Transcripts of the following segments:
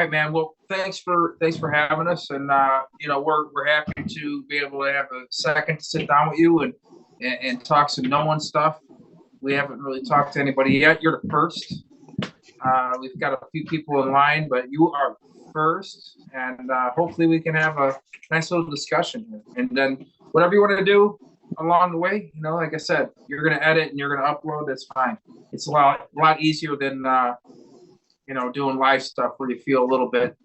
right, man. Well, thanks for having us, and we're happy to be able to have a second to sit down with you and talk some no one stuff. We haven't really talked to anybody yet. You're the first. We've got a few people in line, but you are first, and hopefully we can have a nice little discussion here. And then whatever you want to do along the way, like I said, you're going to edit and you're going to upload. That's fine. It's a lot easier than doing live stuff where you feel a little bit,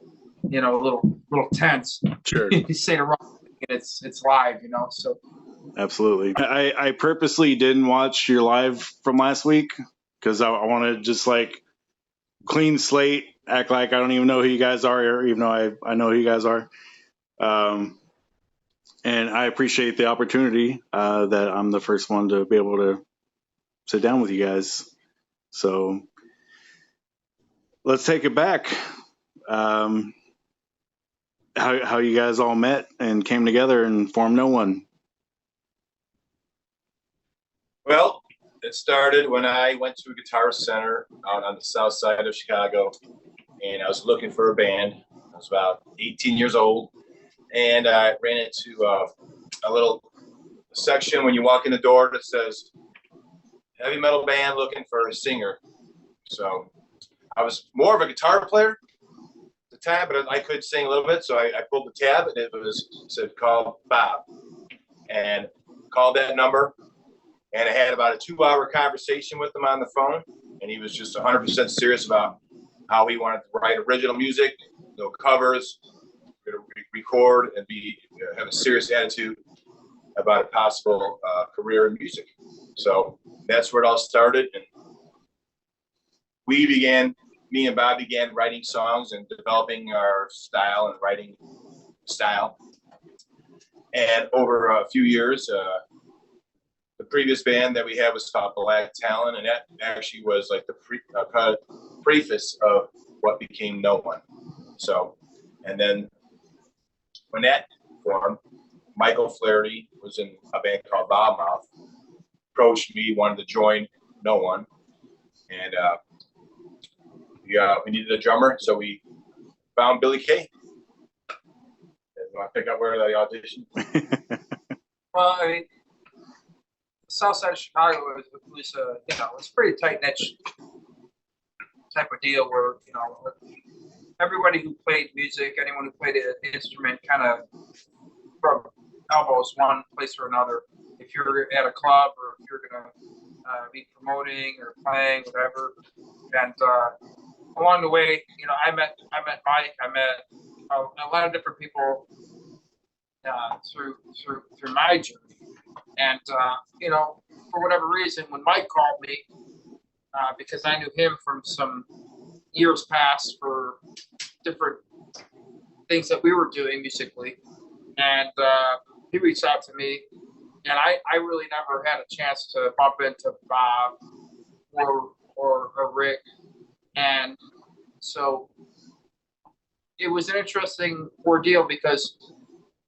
a little tense. Sure. You say the wrong thing and it's live, So Absolutely. I purposely didn't watch your live from last week because I want to just like clean slate, act like I don't even know who you guys are, or even though I know who you guys are. And I appreciate the opportunity that I'm the first one to be able to sit down with you guys. So let's take it back. How you guys all met and came together and formed No One. Well, it started when I went to a Guitar Center out on the south side of Chicago, and I was looking for a band. I was about 18 years old, and I ran into a little section when you walk in the door that says, heavy metal band looking for a singer. So I was more of a guitar player at the time, but I could sing a little bit, so I pulled the tab, and it said, call Bob, and called that number. And I had about a 2-hour conversation with him on the phone, and he was just 100% serious about how he wanted to write original music, no covers, record, and have a serious attitude about a possible career in music. So that's where it all started, and me and Bob began writing songs and developing our style and writing style. And over a few years, the previous band that we had was called Black Talon, and that actually was like the preface of what became No One. So, and then when that formed, Michael Flaherty was in a band called Loudmouth, approached me, wanted to join No One, and we needed a drummer, so we found Billy Kay. You want to pick up where the audition? Well, I mean, South Side of Chicago was it's a pretty tight niche type of deal where everybody who played music, anyone who played an instrument, kind of from elbows one place or another. If you're at a club or if you're gonna be promoting or playing, whatever, and along the way, I met Mike, I met a lot of different people through my journey. And, for whatever reason, when Mike called me, because I knew him from some years past for different things that we were doing musically, and he reached out to me, and I really never had a chance to bump into Bob or Rick. And so it was an interesting ordeal because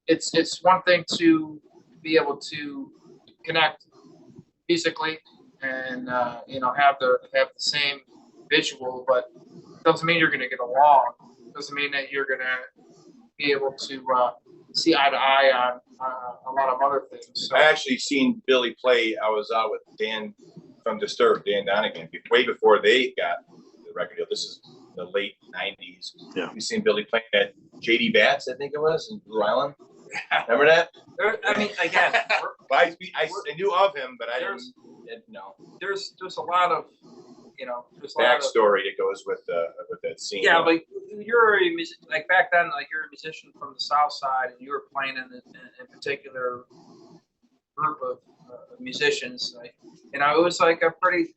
it's one thing to be able to connect musically and have the same visual, but doesn't mean you're going to get along. Doesn't mean that you're going to be able to see eye to eye on a lot of other things. So, I actually seen Billy play. I was out with Dan from Disturbed, Dan Donegan, way before they got the record deal. This is the late 90s. Yeah. We've seen Billy playing at JD Bats, I think it was, in Blue Island. Remember that? I mean, again, I knew of him, but I didn't know. There's a lot of there's a backstory that goes with that scene. Yeah, like you're a musician, like back then, like you're a musician from the South Side, and you were playing in a particular group of musicians. Like, it was like a pretty.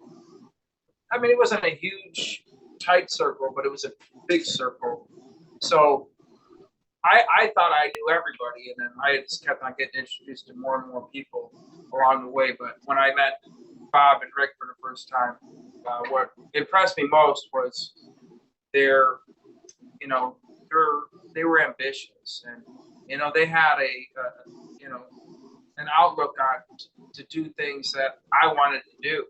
I mean, it wasn't a huge tight circle, but it was a big circle. So I thought I knew everybody, and then I just kept on getting introduced to more and more people along the way. But when I met Bob and Rick for the first time, what impressed me most was they were ambitious, and they had an outlook on to do things that I wanted to do.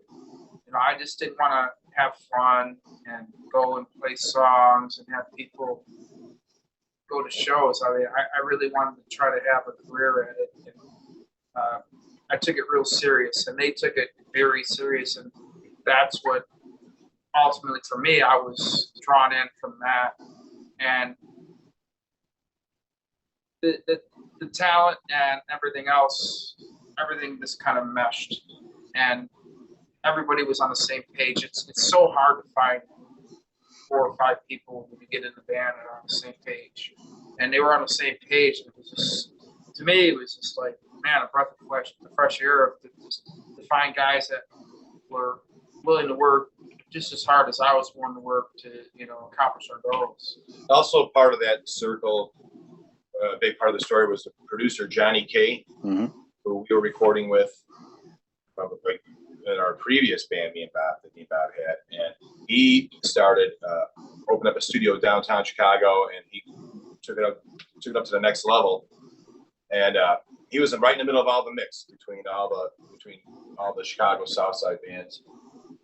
I just didn't want to have fun and go and play songs and have people go to shows. I mean, I really wanted to try to have a career at it. And, I took it real serious, and they took it very serious, and that's what ultimately for me, I was drawn in from that. And the talent and everything else, everything just kind of meshed, and everybody was on the same page. It's so hard to find 4 or 5 people when you get in the band and are on the same page, and they were on the same page. And it was just, to me, it was just like, man, a breath of fresh air to find guys that were willing to work just as hard as I was willing to work to, accomplish our goals. Also, part of that circle, a big part of the story was the producer Johnny K, who we were recording with probably in our previous band, me and Bob had, and he started opened up a studio downtown Chicago, and he took it up to the next level. And he was right in the middle of all the mix between all the Chicago Southside bands,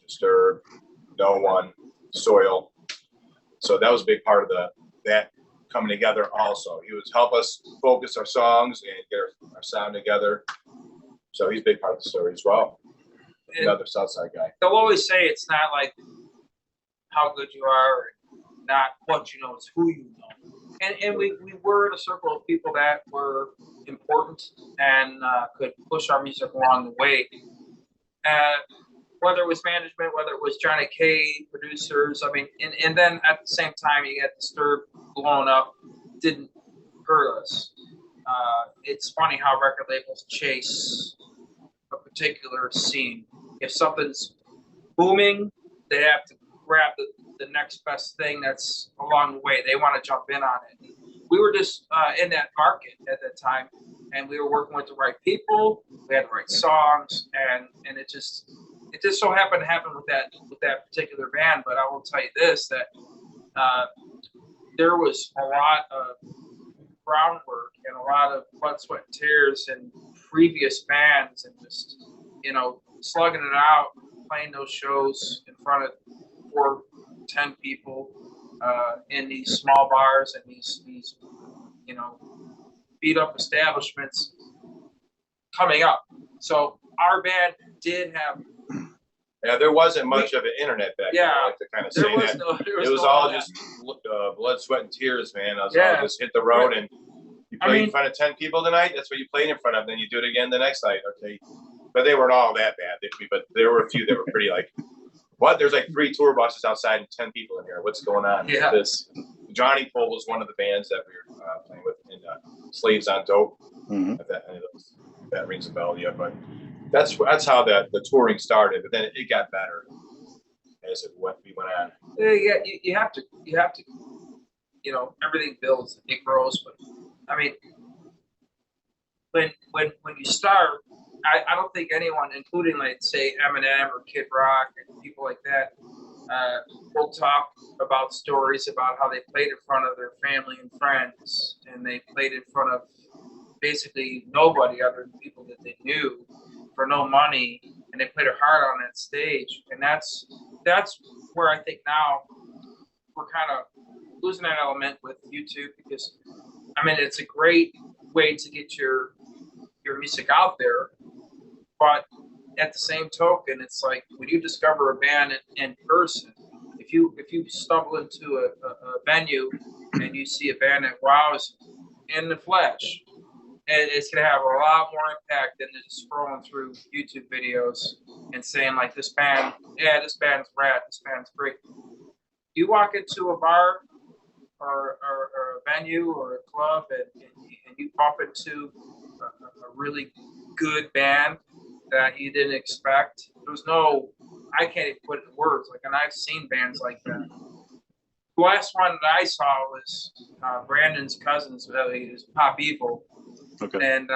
Disturbed, No One, Soil. So that was a big part of that coming together. Also, he would help us focus our songs and get our sound together. So he's a big part of the story as well. Another Southside guy. They'll always say it's not like how good you are, not what you know, it's who you know. And we were in a circle of people that were important and could push our music along the way. Whether it was management, whether it was Johnny K, producers, I mean, and then at the same time, you get Disturbed blowing up, didn't hurt us. It's funny how record labels chase a particular scene. If something's booming, they have to grab the next best thing that's along the way. They want to jump in on it. We were just in that market at that time, and we were working with the right people. We had the right songs, and it just so happened to happen with that particular band. But I will tell you this, that there was a lot of groundwork and a lot of blood, sweat, and tears in previous bands, and just slugging it out, playing those shows in front of 4, 10 people in these small bars and these beat up establishments coming up. So our band did have. Yeah, there wasn't much of an internet back then. I like to kind of say that. It was all just blood, sweat, and tears, man. I was all just hit the road, and you played in front of 10 people tonight. That's what you played in front of. Then you do it again the next night. Okay, but they weren't all that bad. But there were a few that were pretty like, what? There's like 3 tour buses outside and 10 people in here. What's going on? Yeah. Johnny Pole was one of the bands that we were playing with in Slaves on Dope. That rings a bell, yeah. But that's how the touring started. But then it got better as we went on. Yeah, you have to. Everything builds, it grows. But I mean, when you start, I don't think anyone, including like say Eminem or Kid Rock and people like that, will talk about stories about how they played in front of their family and friends, and they played in front of basically nobody other than people that they knew for no money, and they played their heart on that stage. And that's where I think now we're kind of losing that element with YouTube, because I mean it's a great way to get your music out there, but at the same token, it's like when you discover a band in person, if you stumble into a venue and you see a band that wows in the flesh, and it's gonna have a lot more impact than just scrolling through YouTube videos and saying like this band's rad, this band's great. You walk into a bar or a venue or a club and you bump into a really good band that you didn't expect. I can't even put it in words. Like, and I've seen bands like that. The last one that I saw was Brandon's cousin's. It was Pop Evil. Okay. And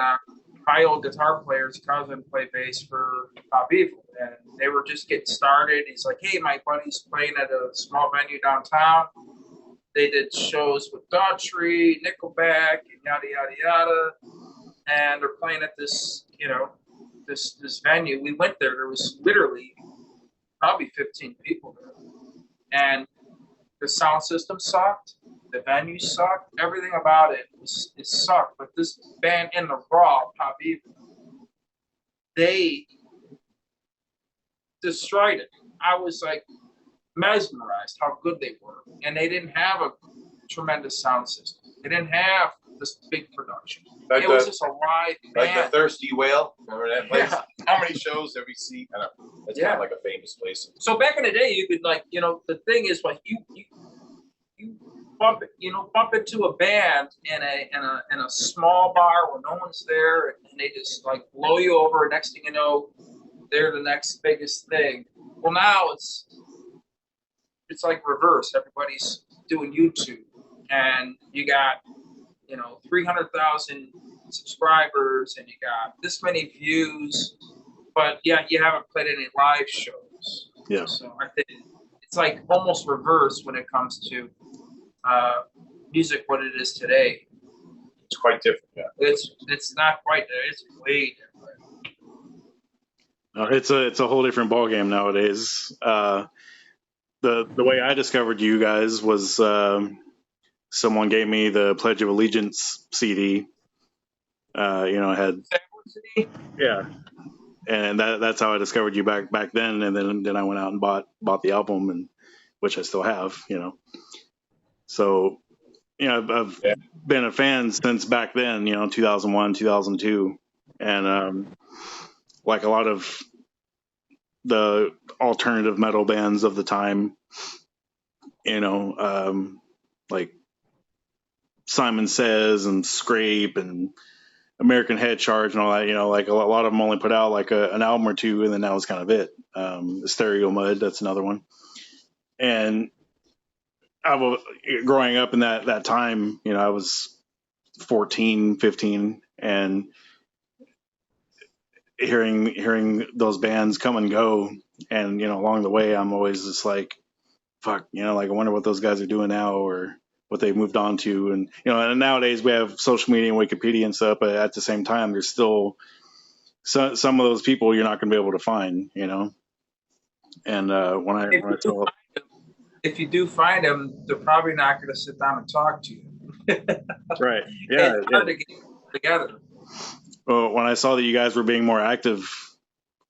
my old guitar player's cousin played bass for Pop Evil, and they were just getting started. He's like, "Hey, my buddy's playing at a small venue downtown. They did shows with Daughtry, Nickelback, and yada yada yada, and they're playing at this, this venue." We went there. There was literally probably 15 people there. And the sound system sucked. The venue sucked. Everything about it sucked. But this band in the raw, Pop Evil, they destroyed it. I was like mesmerized how good they were. And they didn't have a tremendous sound system. They didn't have this big production. Like it was just a live band. Like the Thirsty Whale. Remember that place? Yeah. How many shows have we seen? I don't know. It's kind of like a famous place. So back in the day, you could the thing is like you bump into a band in a small bar where no one's there, and they just like blow you over. Next thing you know, they're the next biggest thing. Well, now it's like reverse. Everybody's doing YouTube, and you got 300,000 subscribers, and you got this many views, but yeah, you haven't played any live shows. Yeah. So I think it's like almost reverse when it comes to music, what it is today. It's quite different. Yeah. It's not quite there. It's way different. It's a whole different ballgame nowadays. The way I discovered you guys was someone gave me the Pledge of Allegiance CD. It had and that's how I discovered you back then. And then I went out and bought the album, and which I still have. So I've been a fan since back then. 2001, 2002, and like a lot of the alternative metal bands of the time, like Simon Says and Scrape and American Head Charge and all that, like a lot of them only put out like an album or two, and then that was kind of it. Stereo Mud, that's another one. And growing up in that time, I was 14, 15, and hearing those bands come and go, and along the way, I'm always just like, fuck, like I wonder what those guys are doing now, or what they've moved on to. And and nowadays we have social media and Wikipedia and stuff, but at the same time, there's still some of those people you're not going to be able to find. And when I saw, if you do find them, they're probably not going to sit down and talk to you. Right? Yeah. It's hard to get together. Well, when I saw that you guys were being more active,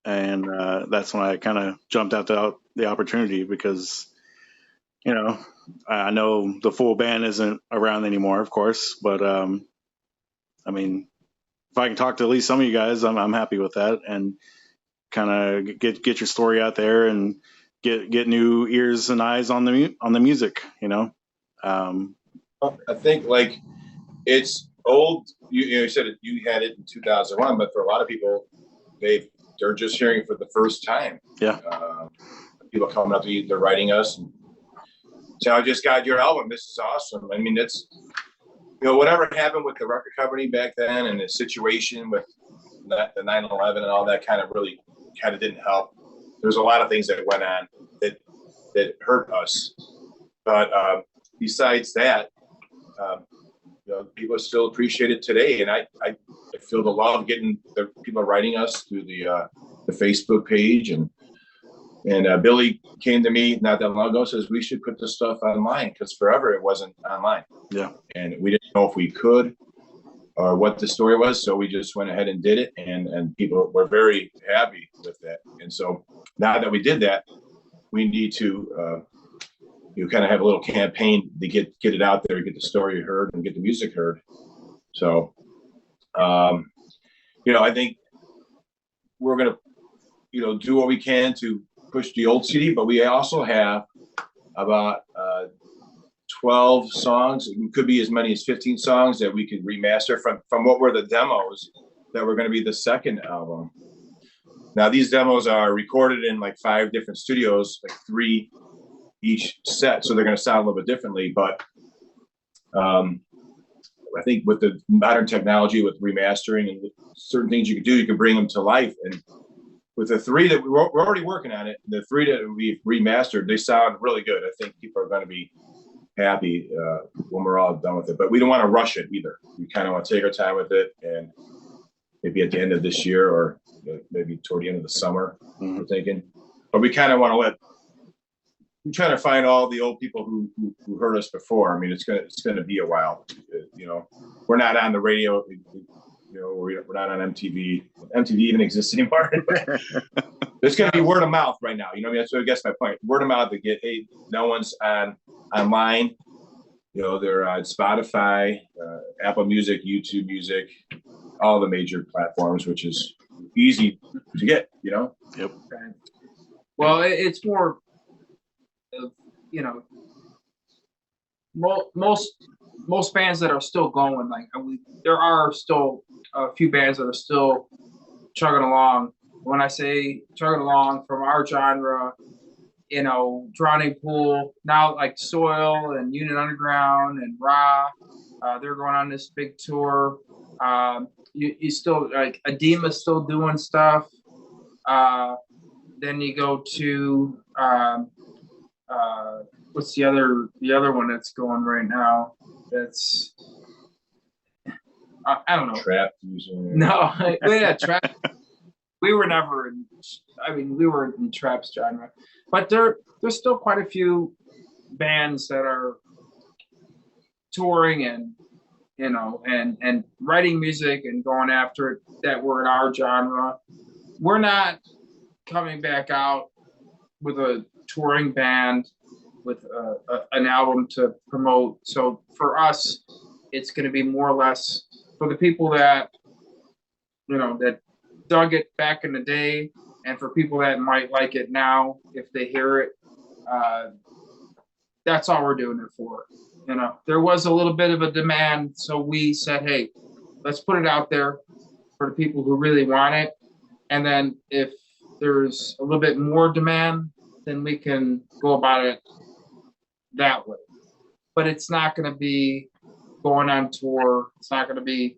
and that's when I kind of jumped out the opportunity, because I know the full band isn't around anymore, of course, but I mean, if I can talk to at least some of you guys, I'm happy with that, and kind of get your story out there and get new ears and eyes on the music. I think like it's old. You said you had it in 2001, but for a lot of people, they're just hearing it for the first time. Yeah. People coming up to you, they're writing us and say, I just got your album. This is awesome. I mean, it's, whatever happened with the record company back then, and the situation with the 9/11 and all that kind of didn't help. There's a lot of things that went on that hurt us. But besides that, people still appreciate it today. And I feel the love getting the people writing us through the Facebook page. And Billy came to me not that long ago, says we should put this stuff online, because forever it wasn't online. Yeah. And we didn't know if we could or what the story was. So we just went ahead and did it. And people were very happy with that. And so now that we did that, we need to kind of have a little campaign to get it out there, get the story heard, and get the music heard. So, I think we're going to, do what we can to push the old CD, but we also have about 12 songs. It could be as many as 15 songs that we could remaster from what were the demos that were going to be the second album. Now, these demos are recorded in like 5 different studios, like 3 each set, so they're going to sound a little bit differently. But I think with the modern technology, with remastering and certain things you can do, you can bring them to life. And with the 3 that we're already working on it, the 3 that we've remastered, they sound really good. I think people are going to be happy when we're all done with it. But we don't want to rush it either. We kind of want to take our time with it, and maybe at the end of this year, or maybe toward the end of the summer, we're thinking. but we kind of want to we're trying to find all the old people who heard us before. I mean, it's gonna be a while. We're not on the radio. We're not on MTV. MTV even exists anymore. There's going to be word of mouth right now. That's what I guess my point. Word of mouth to get, hey, no one's online. They're on Spotify, Apple Music, YouTube Music, all the major platforms, which is easy to get. Yep. Well, it's more of, most bands that are still going. Like there are still a few bands that are still chugging along. When I say chugging along from our genre, Drowning Pool, now like Soil and Unit Underground and Ra, they're going on this big tour. You still like Edema's still doing stuff. Then you go to what's the other one that's going right now? That's I don't know. Trap music. No, yeah, trap. We were never in. We were in trap's genre, but there's still quite a few bands that are touring and and writing music and going after it that were in our genre. We're not coming back out with a touring band with an album to promote. So for us, it's going to be more or less for the people that that dug it back in the day, and for people that might like it now if they hear it. That's all we're doing it for. There was a little bit of a demand, so we said, hey, let's put it out there for the people who really want it, and then if there's a little bit more demand, then we can go about it that way. But it's not going to be going on tour. It's not going to be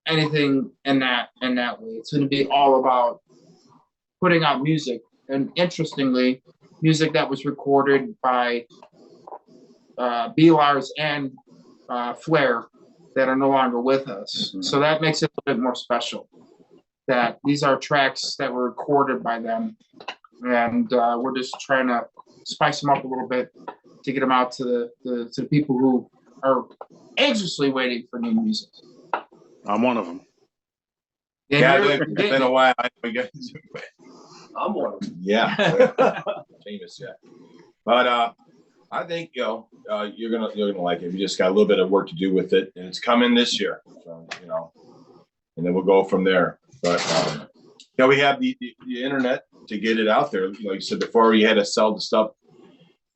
anything in that way. It's going to be all about putting out music, and interestingly, music that was recorded by B-Lars and Flair that are no longer with us. Mm-hmm. So that makes it a little bit more special. That these are tracks that were recorded by them, and we're just trying to spice them up a little bit to get them out to the people who are anxiously waiting for new music. I'm one of them. Yeah, it's been a while. I'm one of them. Yeah, famous. Yeah, but I think you're gonna like it. We just got a little bit of work to do with it, and it's coming this year. So, and then we'll go from there. But we have the internet to get it out there. Like you said before, you had to sell the stuff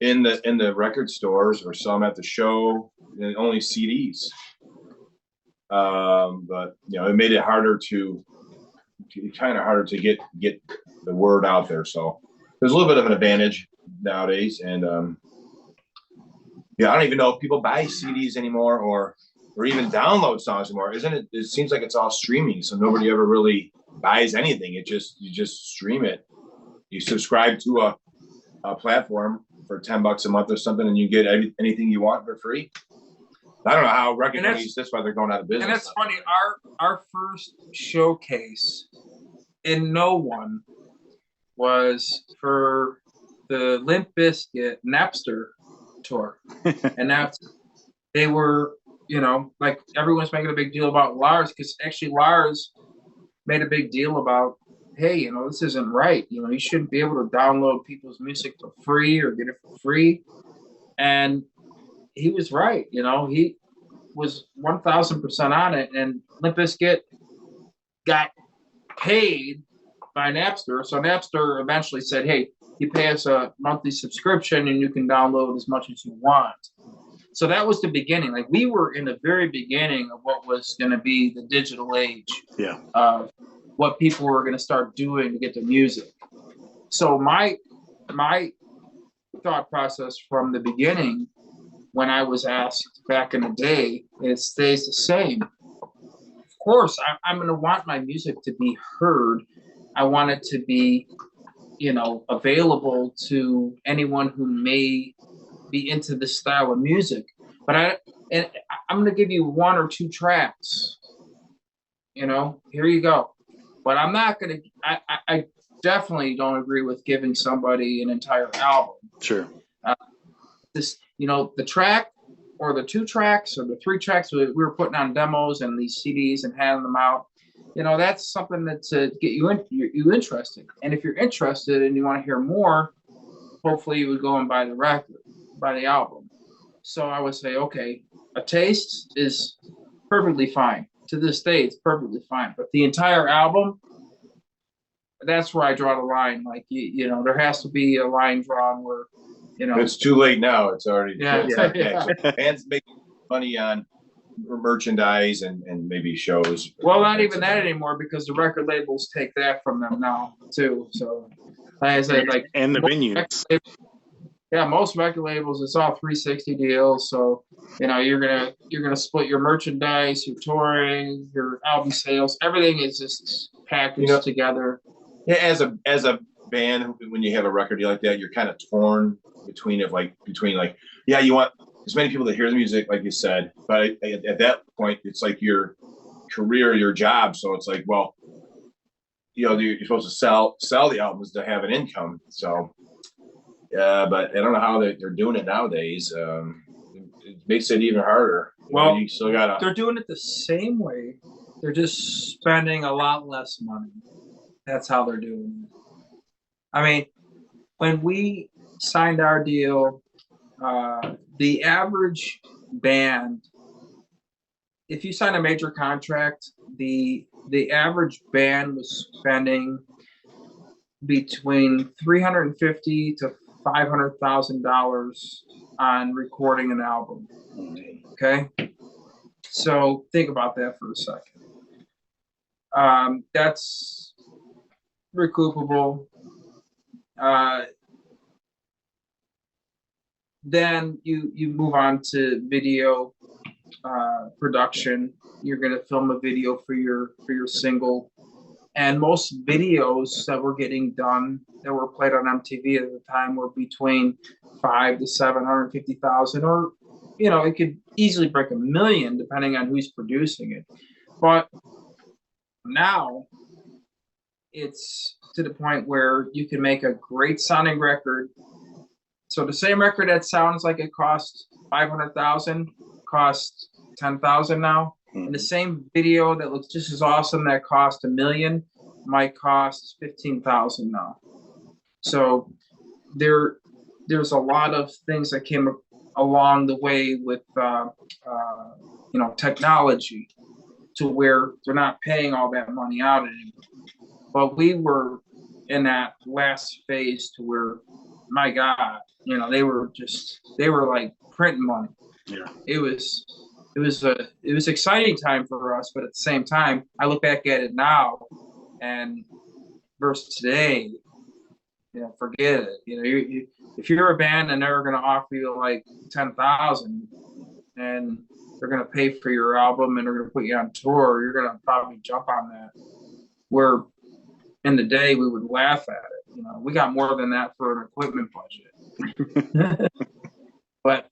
in the record stores or some at the show, and only CDs. But it made it harder to get the word out there. So there's a little bit of an advantage nowadays, and I don't even know if people buy CDs anymore or even download songs anymore. Isn't it? It seems like it's all streaming, so nobody ever really buys anything. You just stream it. You subscribe to a platform for $10 a month or something, and you get anything you want for free. I don't know how record companies. That's why they're going out of business. And that's funny. Our first showcase in No One was for the Limp Bizkit Napster tour, and they were, like everyone's making a big deal about Lars, because actually Lars made a big deal about, hey, this isn't right. You shouldn't be able to download people's music for free or get it for free. And he was right. He was 1,000% on it. And Limp Bizkit got paid by Napster. So Napster eventually said, hey, you pay us a monthly subscription and you can download as much as you want. So that was the beginning. Like, we were in the very beginning of what was going to be the digital age. Yeah. Of what people were going to start doing to get their music. So my thought process from the beginning, when I was asked back in the day, it stays the same. Of course, I'm going to want my music to be heard. I want it to be, available to anyone who may be into this style of music. But I'm going to give you one or two tracks. Here you go. But I'm not going to. I definitely don't agree with giving somebody an entire album. Sure. This, the track or the 2 tracks or the 3 tracks we were putting on demos and these CDs and handing them out. That's something that to get you interested. And if you're interested and you want to hear more, hopefully you would go and buy the record, buy the album. So I would say, okay, a taste is perfectly fine. To this day, it's perfectly fine. But the entire album, that's where I draw the line. Like, there has to be a line drawn where, It's too late now. It's already. Yeah. Bands make money on merchandise and maybe shows. Well, not even that anymore, because the record labels take that from them now too. So, like I said, and the venues. Most record labels, it's all 360 deals. So, you're gonna split your merchandise, your touring, your album sales. Everything is just packaged together. Yeah, as a band, when you have a record deal like that, you're kind of torn between you want as many people to hear the music, like you said, but at that point, it's like your career, your job. So it's like, well, you're supposed to sell the albums to have an income. So, but I don't know how they're doing it nowadays. It makes it even harder. Well, you still gotta. They're doing it the same way. They're just spending a lot less money. That's how they're doing it. I mean, when we signed our deal, the average band, if you sign a major contract, the average band was spending between $350,000 to $500,000 on recording an album. Okay, so think about that for a second. That's recoupable. Then you move on to video production. You're going to film a video for your single, and most videos that were getting done that were played on MTV at the time were between 500,000 to 750,000, or it could easily break $1 million depending on who's producing it. But now it's to the point where you can make a great sounding record. So the same record that sounds like it costs 500,000 costs 10,000 now. And the same video that looks just as awesome that cost $1 million might cost 15,000 now. So there's a lot of things that came along the way with technology, to where they're not paying all that money out anymore. But we were in that last phase to where, my God, they were like printing money. Yeah. It was exciting time for us, but at the same time, I look back at it now and versus today, forget it. If you're a band and they're going to offer you like 10,000 and they're going to pay for your album and they're going to put you on tour, you're going to probably jump on that. Where in the day we would laugh at it. We got more than that for an equipment budget. But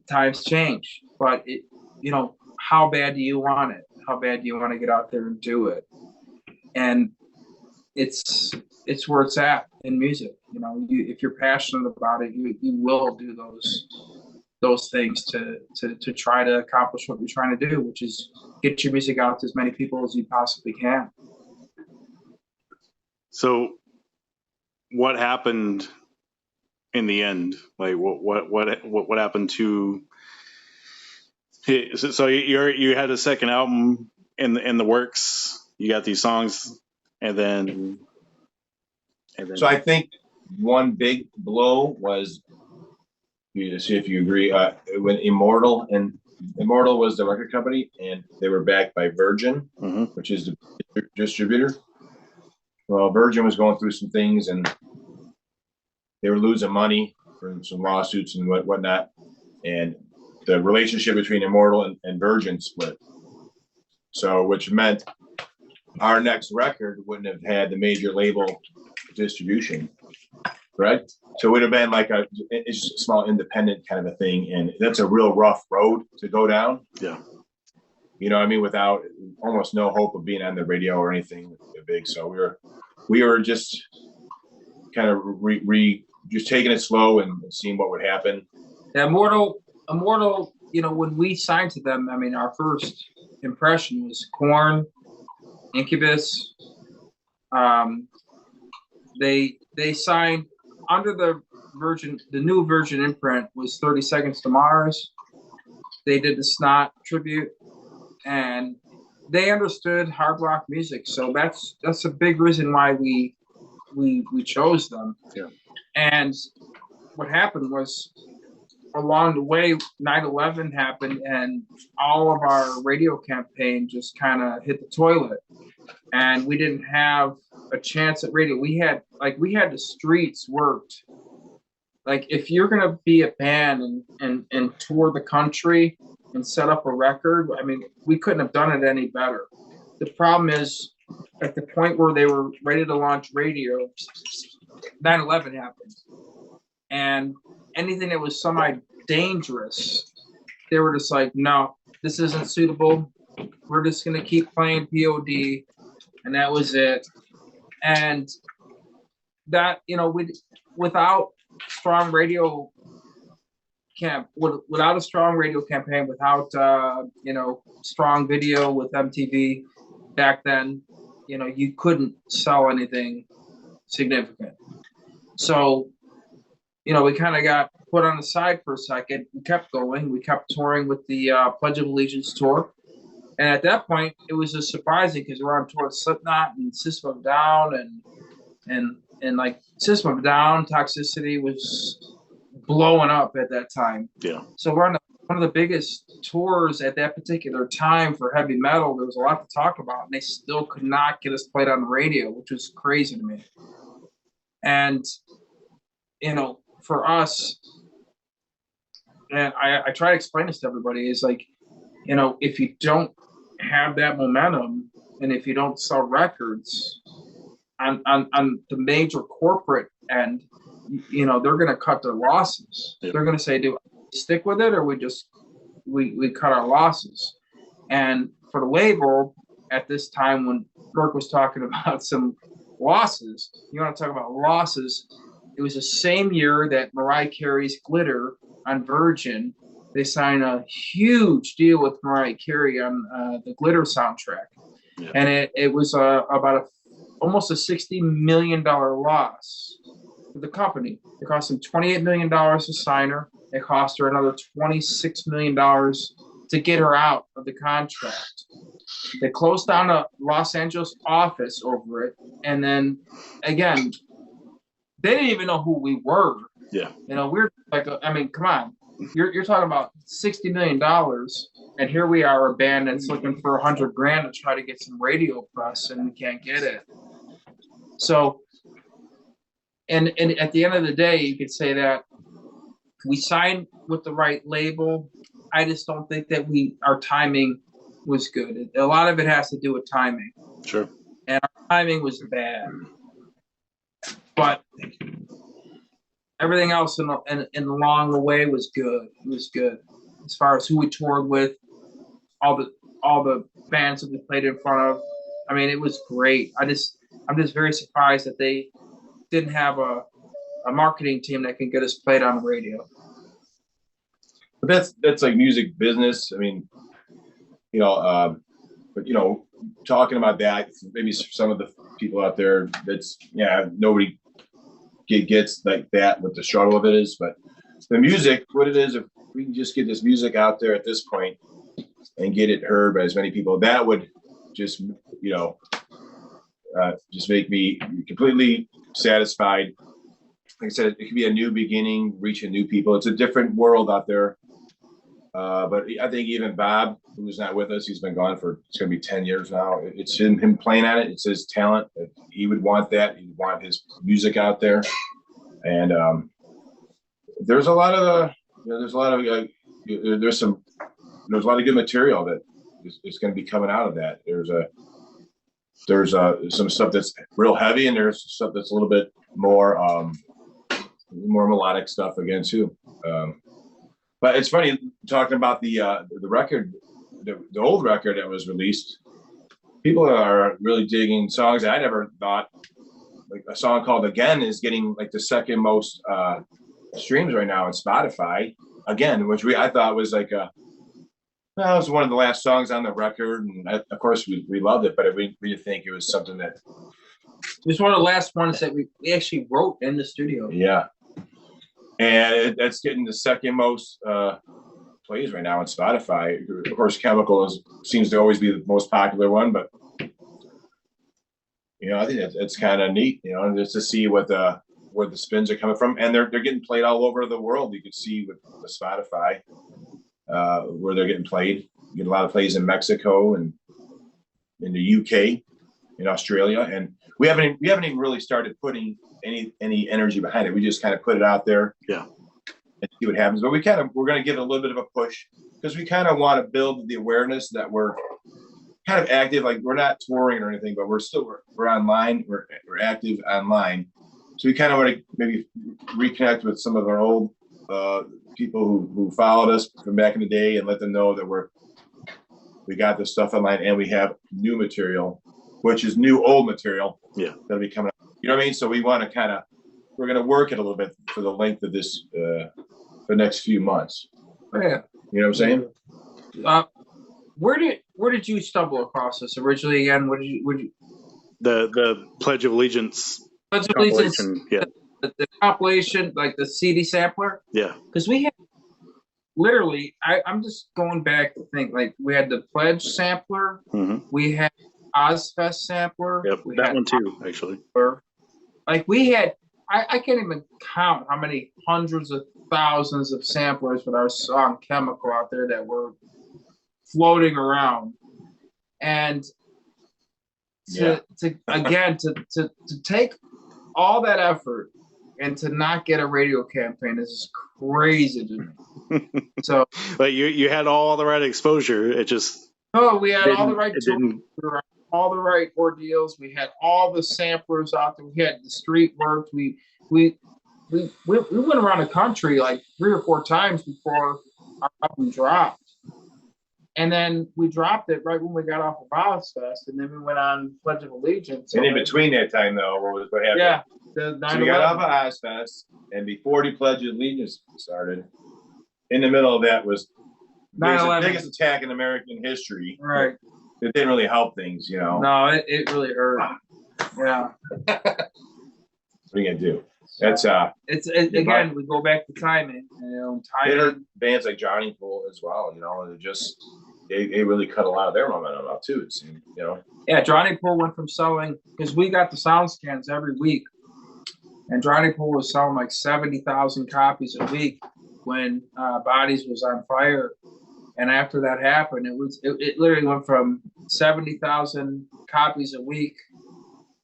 times change. But how bad do you want it? How bad do you want to get out there and do it? And it's where it's at in music. If you're passionate about it, you will do those things to try to accomplish what you're trying to do, which is get your music out to as many people as you possibly can. So what happened in the end? Like what happened to? So you had a second album in the works. You got these songs, and then. So I think one big blow was, to see if you agree, when Immortal was the record company, and they were backed by Virgin, which is the distributor. Well, Virgin was going through some things, and they were losing money from some lawsuits and whatnot, and the relationship between Immortal and Virgin split. So, which meant our next record wouldn't have had the major label distribution, correct? So it would have been like it's just a small independent kind of a thing, and that's a real rough road to go down. Yeah. You know what I mean? Without almost no hope of being on the radio or anything big. So we were we were just kind of just taking it slow and seeing what would happen. Yeah, Immortal. You know, when we signed to them, I mean, our first impression was Korn, Incubus. They signed under the new Virgin imprint was 30 Seconds to Mars. They did the Snot tribute, and they understood hard rock music. So that's a big reason why we chose them. Yeah. And what happened was, along the way, 9/11 happened, and all of our radio campaign just kind of hit the toilet, and we didn't have a chance at radio. We had the streets worked. Like, if you're gonna be a band and tour the country and set up a record, I mean, we couldn't have done it any better. The problem is, at the point where they were ready to launch radio, 9/11 happened, and anything that was semi-dangerous, they were just like, no, this isn't suitable. We're just going to keep playing POD, and that was it. And that, you know, without strong radio without a strong radio campaign, without you know, strong video with MTV back then, you know, you couldn't sell anything significant. So, you know, we kind of got put on the side for a second. We kept going. We kept touring with the Pledge of Allegiance tour. And at that point, it was just surprising because we're on tour with Slipknot and System of a Down, and like System of a Down, Toxicity was blowing up at that time. Yeah. So we're on one of the biggest tours at that particular time for heavy metal. There was a lot to talk about, and they still could not get us played on the radio, which was crazy to me. And, you know, for us, and I try to explain this to everybody, is like, you know, if you don't have that momentum and if you don't sell records on the major corporate end, you know, they're going to cut their losses. Yep. They're going to say, do we stick with it, or we cut our losses? And for the label at this time, when Burke was talking about some losses, you want to talk about losses, it was the same year that Mariah Carey's Glitter on Virgin, they signed a huge deal with Mariah Carey on the Glitter soundtrack. Yeah. And it was about almost a $60 million loss for the company. It cost them $28 million to sign her. It cost her another $26 million to get her out of the contract. They closed down a Los Angeles office over it. And then, again, they didn't even know who we were. Yeah. You know, we're like, I mean, come on. You're talking about $60 million, and here we are, a band that's looking for $100,000 to try to get some radio press, and we can't get it. So, and at the end of the day, you could say that we signed with the right label. I just don't think that our timing was good. A lot of it has to do with timing. Sure. And our timing was bad. But everything else in along the way was good. It was good as far as who we toured with, all the bands that we played in front of. I mean, it was great. I'm just very surprised that they didn't have a marketing team that can get us played on the radio. But that's like music business. I mean, you know, but you know, talking about that, maybe some of the people out there, that's nobody gets like that, what the struggle of it is. But the music, what it is, if we can just get this music out there at this point and get it heard by as many people, that would just, you know, just make me completely satisfied. Like I said, it could be a new beginning, reaching new people. It's a different world out there. But I think even Bob, who's not with us, he's been gone for, it's going to be 10 years now. It's him playing on it. It's his talent. He would want that. He'd want his music out there. And there's a lot of there's a lot of good material that is going to be coming out of that. There's some stuff that's real heavy, and there's stuff that's a little bit more melodic stuff again too. But it's funny talking about the record, the old record that was released. People are really digging songs that I never thought like a song called Again is getting like the second most streams right now on Spotify. Again, which I thought was like it was one of the last songs on the record, and of course we loved it, but we didn't think it was something that. It was one of the last ones that we actually wrote in the studio. Yeah, and that's getting the second most plays right now on Spotify. Of course, Chemical seems to always be the most popular one, but I think it's kind of neat, just to see where the spins are coming from, and they're getting played all over the world. You can see with the Spotify where they're getting played. You get a lot of plays in Mexico and in the UK, in Australia, and we haven't even really started putting any energy behind it. We just kind of put it out there, and see what happens. But we're going to give it a little bit of a push because we kind of want to build the awareness that we're kind of active. Like we're not touring or anything, but we're online. We're active online. So we kind of want to maybe reconnect with some of our old people who followed us from back in the day and let them know that we got this stuff online and we have new material, which is new old material. Yeah, that'll be coming up. You know what I mean? So we want to we're going to work it a little bit for the length of this for the next few months. Yeah, you know what I'm saying? Where did you stumble across this originally? Again, what did you? The Pledge of Allegiance. Pledge of Allegiance. Yeah. The compilation, like the CD sampler. Yeah. Because we had literally, I'm just going back to think, like we had the Pledge sampler, we had Ozfest sampler. Yep, that one too, actually. Like we had, I can't even count how many hundreds of thousands of samplers with our song Chemical out there that were floating around. And to take all that effort and to not get a radio campaign is crazy to me. So, but you had all the right exposure. It just we had all the right tools, all the right ordeals. We had all the samplers out there. We had the street work. We went around the country like 3 or 4 times before our album dropped. And then we dropped it right when we got off of Ozfest, and then we went on Pledge of Allegiance. And in between that time, though, what happened? Yeah. So we got off of Ozfest, and before the Pledge of Allegiance started, in the middle of that was the biggest attack in American history. Right. It didn't really help things, No, it really hurt. Yeah. What are you going to do? That's again, we go back to timing. It hurt bands like Johnny Pool as well. They really cut a lot of their momentum out too. It seemed, Yeah, Johnny Pool went from selling, because we got the sound scans every week, and Johnny Pool was selling like 70,000 copies a week when Bodies was on fire. And after that happened, it literally went from 70,000 copies a week.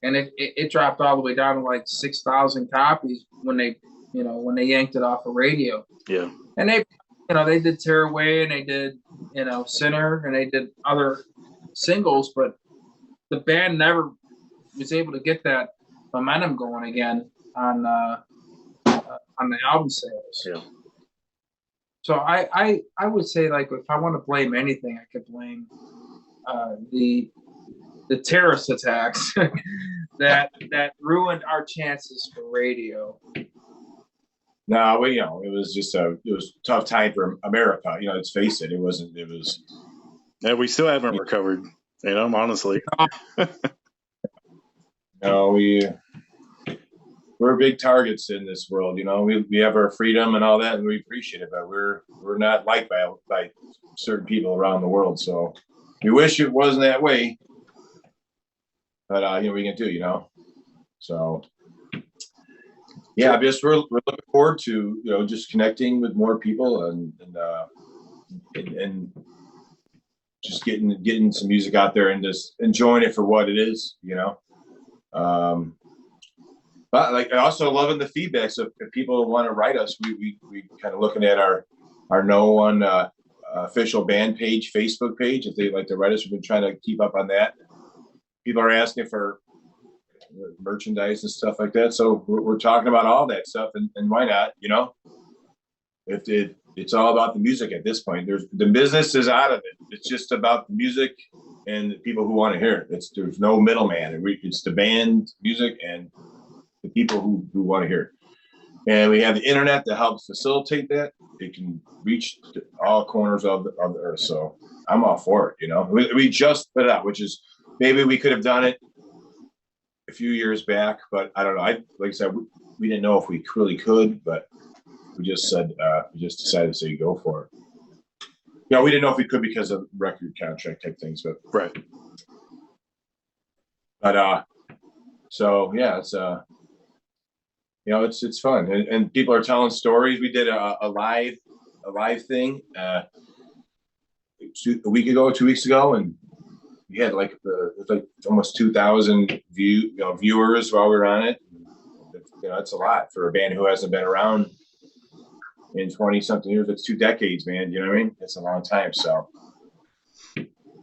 And it dropped all the way down to like 6,000 copies when they yanked it off the radio. Yeah. And they did Tear Away, and they did, Sinner, and they did other singles, but the band never was able to get that momentum going again on the album sales. Yeah. So I would say, like, if I want to blame anything, I could blame the terrorist attacks that ruined our chances for radio. No, it was just a tough time for America. Let's face it. It was. Yeah, we still haven't recovered. Honestly. No, we're big targets in this world. We have our freedom and all that, and we appreciate it. But we're not liked by certain people around the world. So we wish it wasn't that way. But what are you gonna do? So yeah, we're looking forward to just connecting with more people and just getting some music out there and just enjoying it for what it is. But like also loving the feedback. So if people want to write us, we kind of looking at our No One official band page, Facebook page. If they'd like to write us, we've been trying to keep up on that. People are asking for merchandise and stuff like that. So we're talking about all that stuff, and why not? It's all about the music at this point. The business is out of it. It's just about the music and the people who want to hear it. There's no middleman. It's the band, music, and the people who want to hear it. And we have the internet that helps facilitate that. It can reach to all corners of the earth. So I'm all for it. You know, we just put it out, which is maybe we could have done it a few years back, but I don't know. Like I said, we didn't know if we really could, but we just said we just decided to say go for it. You know, we didn't know if we could because of record contract type things, but Right. But so yeah, it's you know, it's fun, and people are telling stories. We did a live thing a week ago, 2 weeks ago, and we had like almost 2,000 viewers while we were on it. You know, it's a lot for a band who hasn't been around in 20 something years. It's 2 decades, man. You know what I mean? It's a long time. So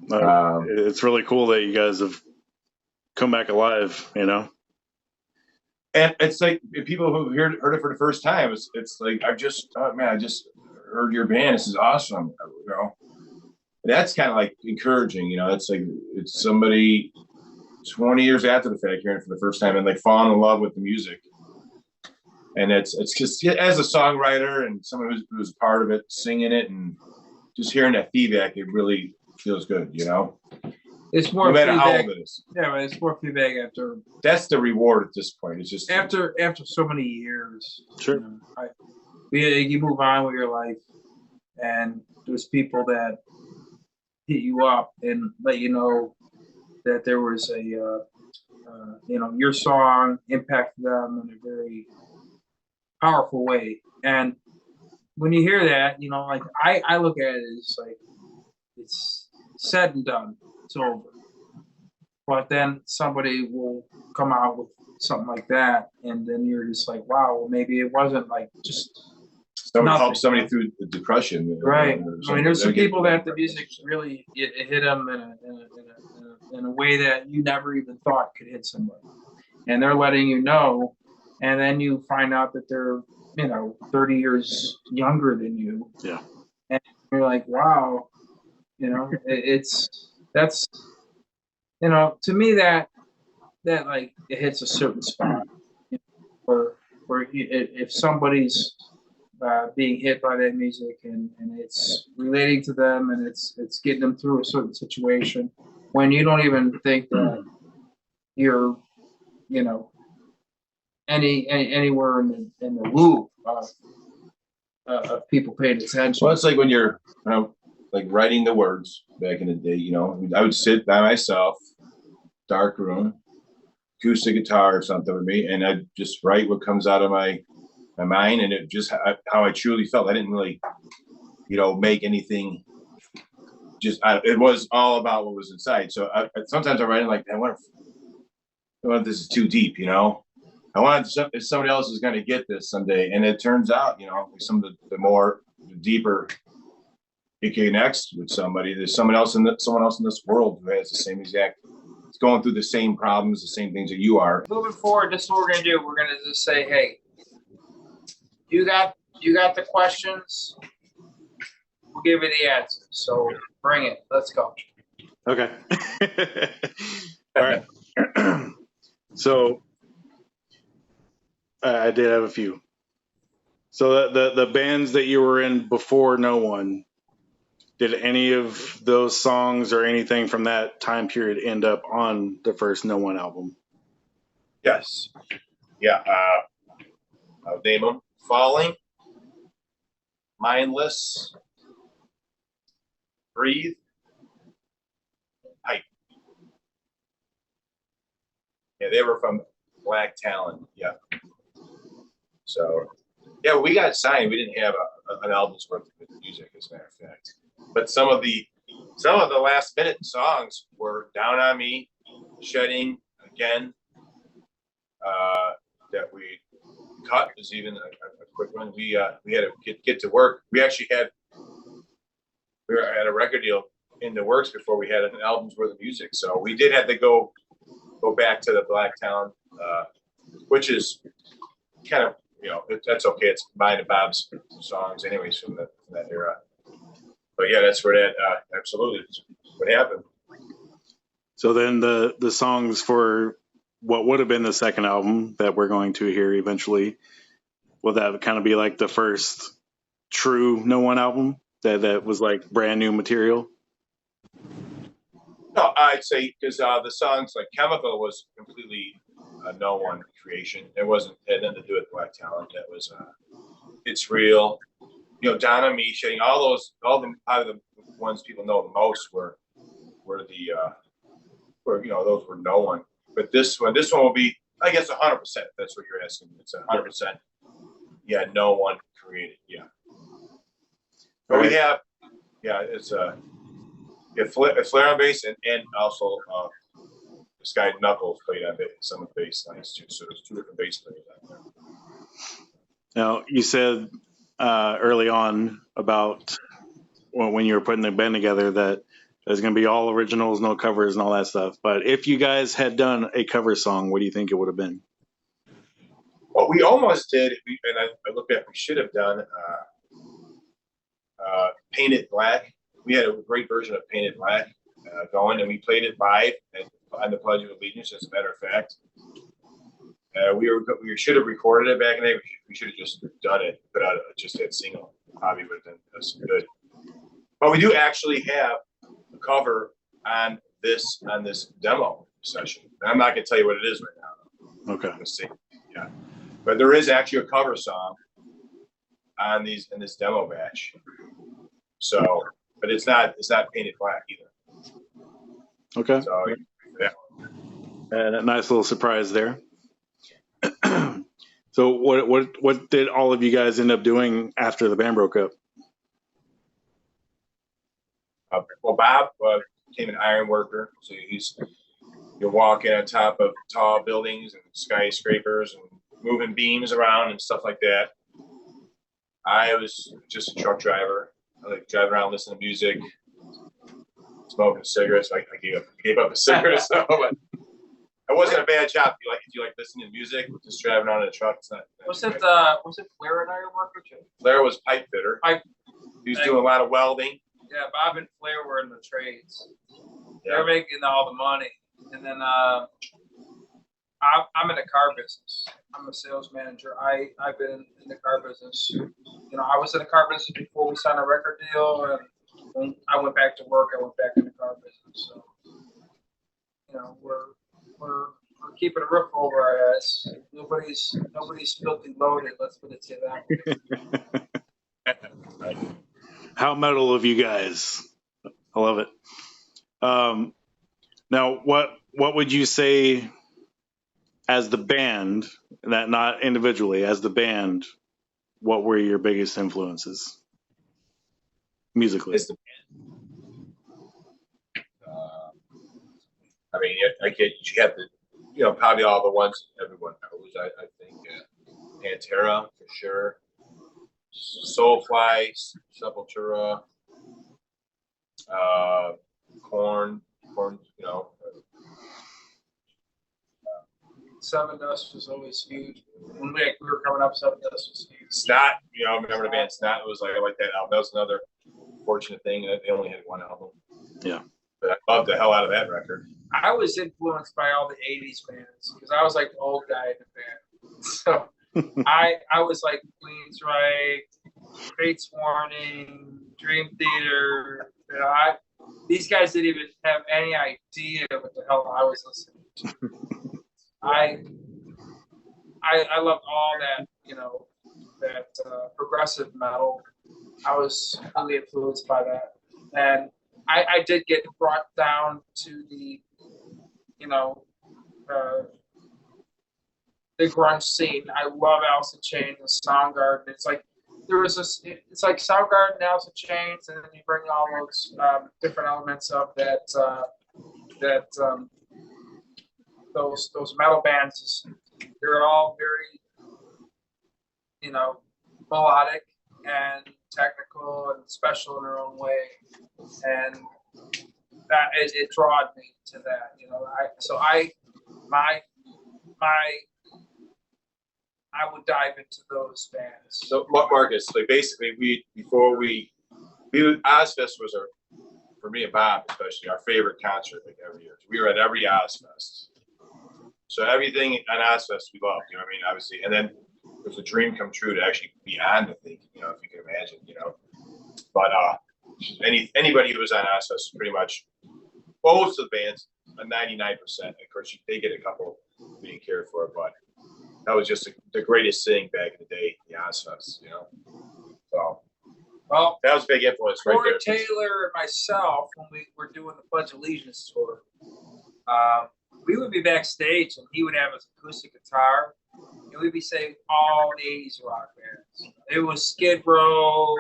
it's really cool that you guys have come back alive, you know? And it's like people who heard it for the first time. It's like I just heard your band. This is awesome. You know, and that's kind of like encouraging. You know, it's like it's somebody 20 years after the fact hearing it for the first time and like falling in love with the music. And it's just as a songwriter and someone who's part of it, singing it and just hearing that feedback, it really feels good. You know. It's more no matter feedback. how old it is. Yeah, but it's more feedback after. That's the reward at this point. It's just after so many years. Sure. You know, you move on with your life, and there's people that hit you up and let you know that there was a you know, your song impacted them in a very powerful way. And when you hear that, you know, like I look at it as like it's said and done. It's over. But then somebody will come out with something like that, and then you're just like, wow, well, maybe it wasn't like just someone helped somebody through the depression. Right. I mean, there's some people that the music really it hit them in a way that you never even thought could hit somebody, and they're letting you know, and then you find out that they're 30 years younger than you. Yeah. And you're like, wow, that's to me that like it hits a certain spot where if somebody's being hit by that music and it's relating to them and it's getting them through a certain situation when you don't even think that you're anywhere in the loop of people paying attention. Well, it's like when you're like writing the words back in the day. I would sit by myself, dark room, acoustic guitar or something with me, and I'd just write what comes out of my mind, and it just how I truly felt. I didn't really, make anything. It was all about what was inside. So sometimes I'm writing like, I wonder if this is too deep, I wanted if somebody else is going to get this someday. And it turns out, some of the deeper it connects with somebody. There's someone else in this world who has the same exact, it's going through the same problems, the same things that you are. Moving forward, this is what we're going to do. We're going to just say, hey, you got the questions. We'll give you the answers. So bring it. Let's go. Okay. All right. So I did have a few. So the bands that you were in before No One, did any of those songs or anything from that time period end up on the first No One album? Yes. Yeah. I'll name them: Falling, Mindless, Breathe, Hype. Yeah, they were from Black Talon. Yeah. So, yeah, we got signed. We didn't have an album's worth of music, as a matter of fact. But some of the last minute songs were Down on Me, Shedding Again, that we cut is even a quick one. We had to get to work. We were at a record deal in the works before we had an album's worth of music. So we did have to go back to the Black Town, which is kind of, that's okay. It's combined to Bob's songs anyways from that era. But yeah, that's where that absolutely what happened. So then the songs for what would have been the second album that we're going to hear eventually, will that kind of be like the first true No One album that was like brand new material? No, I'd say because the songs like Chemical was completely No One creation. It had nothing to do with Black Talent. That was It's Real. You know, Donna Me, Shading, all the probably the ones people know the most were those were No One. But this one will be, I guess, 100%. That's what you're asking. It's 100%. Yeah, No One created. Yeah, but we have, it's Flair on bass and also this guy Knuckles played on some of the bass lines too. So there's two different bass players out there. Now, you said early on about when you were putting the band together that there's going to be all originals, no covers, and all that stuff. But if you guys had done a cover song, what do you think it would have been? Well, we almost did, and I look back, we should have done Painted Black. We had a great version of Painted Black going, and we played it live on the Pledge of Allegiance, as a matter of fact. We should have recorded it back in the day. We should have just done it, put out just that single. Probably would have been good. But we do actually have a cover on this demo session. And I'm not going to tell you what it is right now. Okay. Let's see. Yeah. But there is actually a cover song on in this demo batch. So, but it's not Painted Black either. Okay. So, yeah. And a nice little surprise there. So what did all of you guys end up doing after the band broke up? Well, Bob became an iron worker. So you're walking on top of tall buildings and skyscrapers and moving beams around and stuff like that. I was just a truck driver. I like driving around, listening to music, smoking cigarettes. I gave up the cigarettes, so, but it wasn't a bad job. If you like listening to music, just driving around in a truck. It's not. Was it Flair and Iron Worker too? Flair was pipe fitter. He was doing a lot of welding. Yeah, Bob and Flair were in the trades. Yeah. They're making all the money, and then I'm in the car business. I'm a sales manager. I've been in the car business. You know, I was in the car business before we signed a record deal, and when I went back to work, I went back in the car business. So, you know, we're keeping a roof over our heads. Nobody's filthy loaded. Let's put it to that. How metal of you guys! I love it. Now, what would you say as the band, that not individually, as the band? What were your biggest influences musically? I mean, you have the, probably all the ones everyone knows. I think Pantera for sure, Soulfly, Sepultura, Korn, Seven Dust was always huge. When we were coming up, Seven Dust was huge. Snot, remember the band Snot? It was I like that album. That was another fortunate thing that they only had one album. Yeah. But I loved the hell out of that record. I was influenced by all the 80s bands because I was like the old guy in the band. So I was like Queensryche, Fates Warning, Dream Theater. These guys didn't even have any idea what the hell I was listening to. I loved all that, that progressive metal. I was really influenced by that. And I did get brought down to the, the grunge scene. I love Alice in Chains and Soundgarden. It's like it's like Soundgarden and Alice in Chains, and then you bring all those different elements of those metal bands. They're all very, melodic and technical and special in their own way, and that it drawed me to that. I would dive into those bands. So Marcus, basically Ozfest was for me and Bob especially, our favorite concert every year. We were at every Ozfest. So everything on Access we love, you know what I mean? Obviously, and then it was a dream come true to actually be on the thing, you know, if you can imagine, you know. But anybody who was on Access, pretty much most of the bands, 99%. Of course, they get a couple being cared for, but that was just the greatest thing back in the day, the Access, you know. So, Well, that was a big influence right Corey there. Taylor and myself, when we were doing the Pledge of Allegiance tour, we would be backstage and he would have his acoustic guitar and we'd be saying all 80s rock bands. It was Skid Row.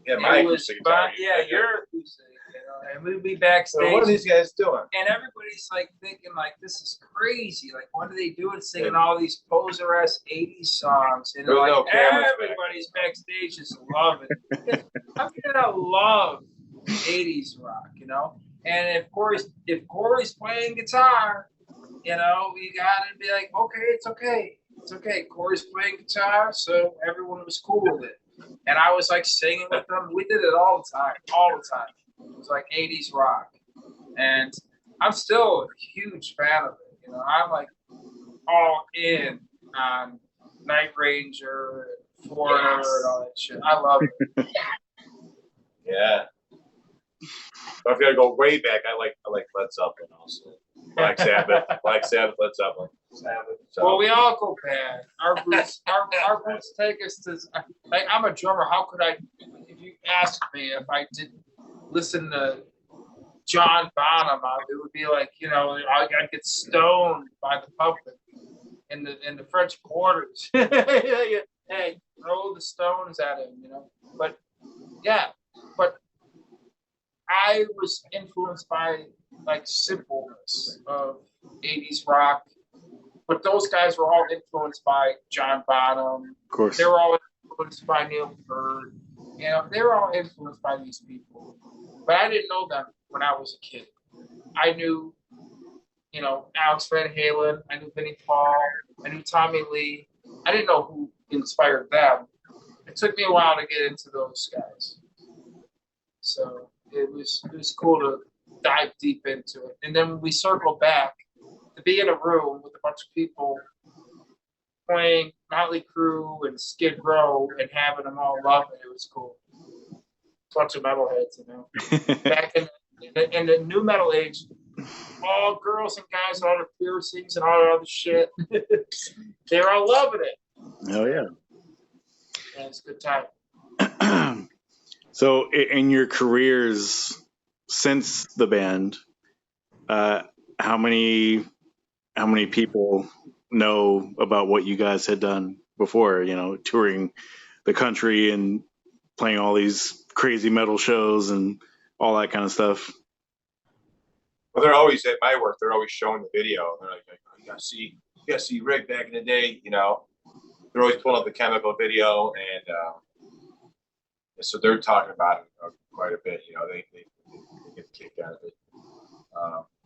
Yeah, my acoustic guitar. Yeah, your acoustic. You know, and we'd be backstage. So what are these guys doing? And everybody's like thinking, like, this is crazy. Like, what are they doing singing all these poser-ass 80s songs? And like, no cameras everybody's backstage is loving it. I'm gonna love 80s rock, you know? And if Corey's playing guitar, you know, you gotta be like, okay, it's okay. It's okay. Corey's playing guitar, so everyone was cool with it. And I was like singing with them. We did it all the time. It was like 80s rock. And I'm still a huge fan of it. You know, I'm like all in on Night Ranger, Foreigner, and all that shit. I love it. Yeah. But if you gotta go way back, I like Led Zeppelin also. Black Sabbath, Led Zeppelin. So. Well, we all go back. Our roots take us to. Like, I'm a drummer. How could I? If you asked me if I didn't listen to John Bonham, it would be like, you know, I'd get stoned by the public in the French quarters. Hey, throw the stones at him, you know. But yeah, but I was influenced by like simpleness of 80s rock. But those guys were all influenced by John Bonham. Of course. They were all influenced by Neil Peart. You know, they were all influenced by these people. But I didn't know them when I was a kid. I knew, you know, Alex Van Halen. I knew Vinnie Paul. I knew Tommy Lee. I didn't know who inspired them. It took me a while to get into those guys. So it was cool to dive deep into it. And then we circled back to be in a room with a bunch of people playing Motley Crue and Skid Row and having them all love it. It was cool. Bunch of metalheads, you know. Back in the new metal age, all girls and guys, all their piercings and all that other shit, they're all loving it. Oh yeah. And it's a good time. So, in your careers since the band, how many people know about what you guys had done before? You know, touring the country and playing all these crazy metal shows and all that kind of stuff. Well, they're always at my work. They're always showing the video. They're like, you gotta see Rick back in the day. You know, they're always pulling up the Chemical video, and so they're talking about it quite a bit. You know, they get a kick out of it.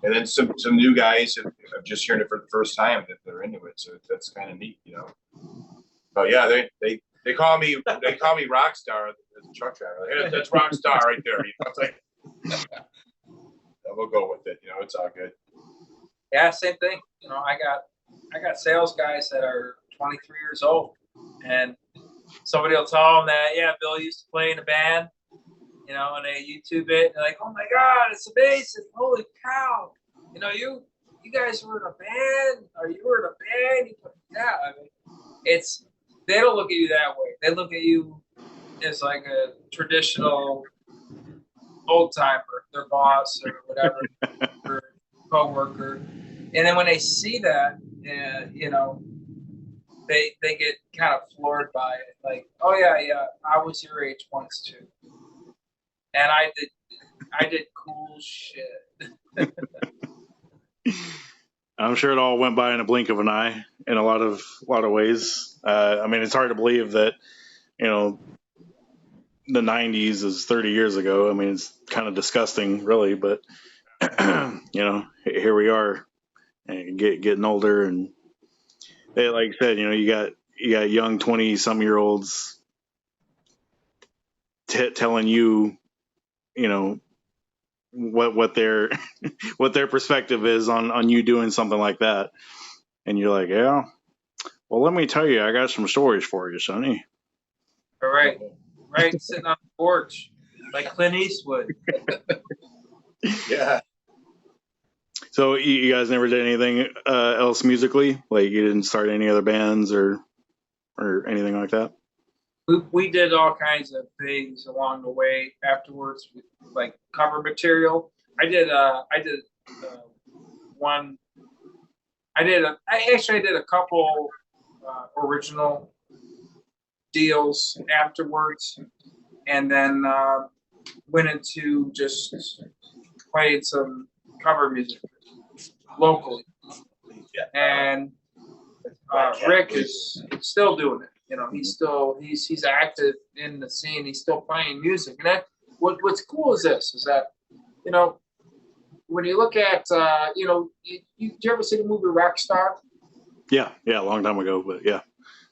And then some new guys are just hearing it for the first time that they're into it. So that's kind of neat, you know. But yeah, they call me rock star as a truck driver. Like, hey, that's rock star right there. You know, it's like we'll go with it. You know, it's all good. Yeah, same thing. You know, I got sales guys that are 23 years old, and somebody will tell them that, yeah, Bill used to play in a band. You know, and they YouTube it, and they're like, oh my God, it's amazing. Holy cow. You know, you guys were in a band, or you were in a band. Yeah, I mean, they don't look at you that way. They look at you as like a traditional old timer, their boss or whatever, or coworker. And then when they see that, you know, they get kind of floored by it. Like, oh yeah, I was your age once too. And I did cool shit. I'm sure it all went by in a blink of an eye in a lot of ways. I mean, it's hard to believe that, you know, the 90s is 30 years ago. I mean, it's kind of disgusting, really, but you know, here we are, and getting older, and they, like you said, you know, you got young 20-some-year-olds telling you, you know, what their what their perspective is on you doing something like that. And you're like, yeah. Well, let me tell you, I got some stories for you, Sonny. All right. Right, sitting on the porch like Clint Eastwood. Yeah. So you guys never did anything else musically? Like you didn't start any other bands or anything like that? We did all kinds of things along the way afterwards, like cover material. I did one. I did a couple original deals afterwards, and then went into just playing some cover music locally. And Rick is still doing it. You know, he's active in the scene. He's still playing music. And that what's cool is this is that, you know, when you look at you know, did you ever see the movie Rockstar? Yeah, a long time ago, but yeah.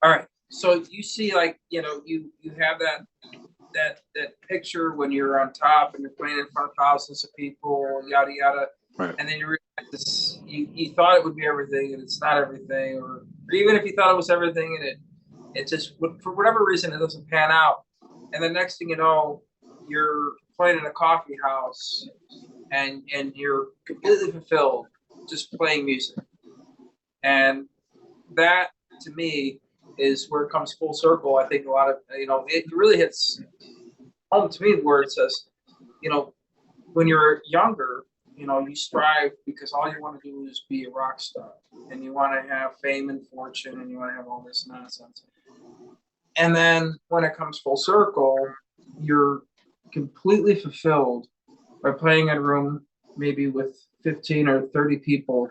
All right. So you see, like, you know, you have that picture when you're on top and you're playing in front of thousands of people, yada yada. Right. And then you realize this, you thought it would be everything and it's not everything, or even if you thought it was everything and it just, for whatever reason, it doesn't pan out. And the next thing you know, you're playing in a coffee house and you're completely fulfilled just playing music. And that, to me, is where it comes full circle. I think a lot of, you know, it really hits home to me where it says, you know, when you're younger, you know, you strive because all you want to do is be a rock star and you want to have fame and fortune and you want to have all this nonsense. And then when it comes full circle, you're completely fulfilled by playing in a room maybe with 15 or 30 people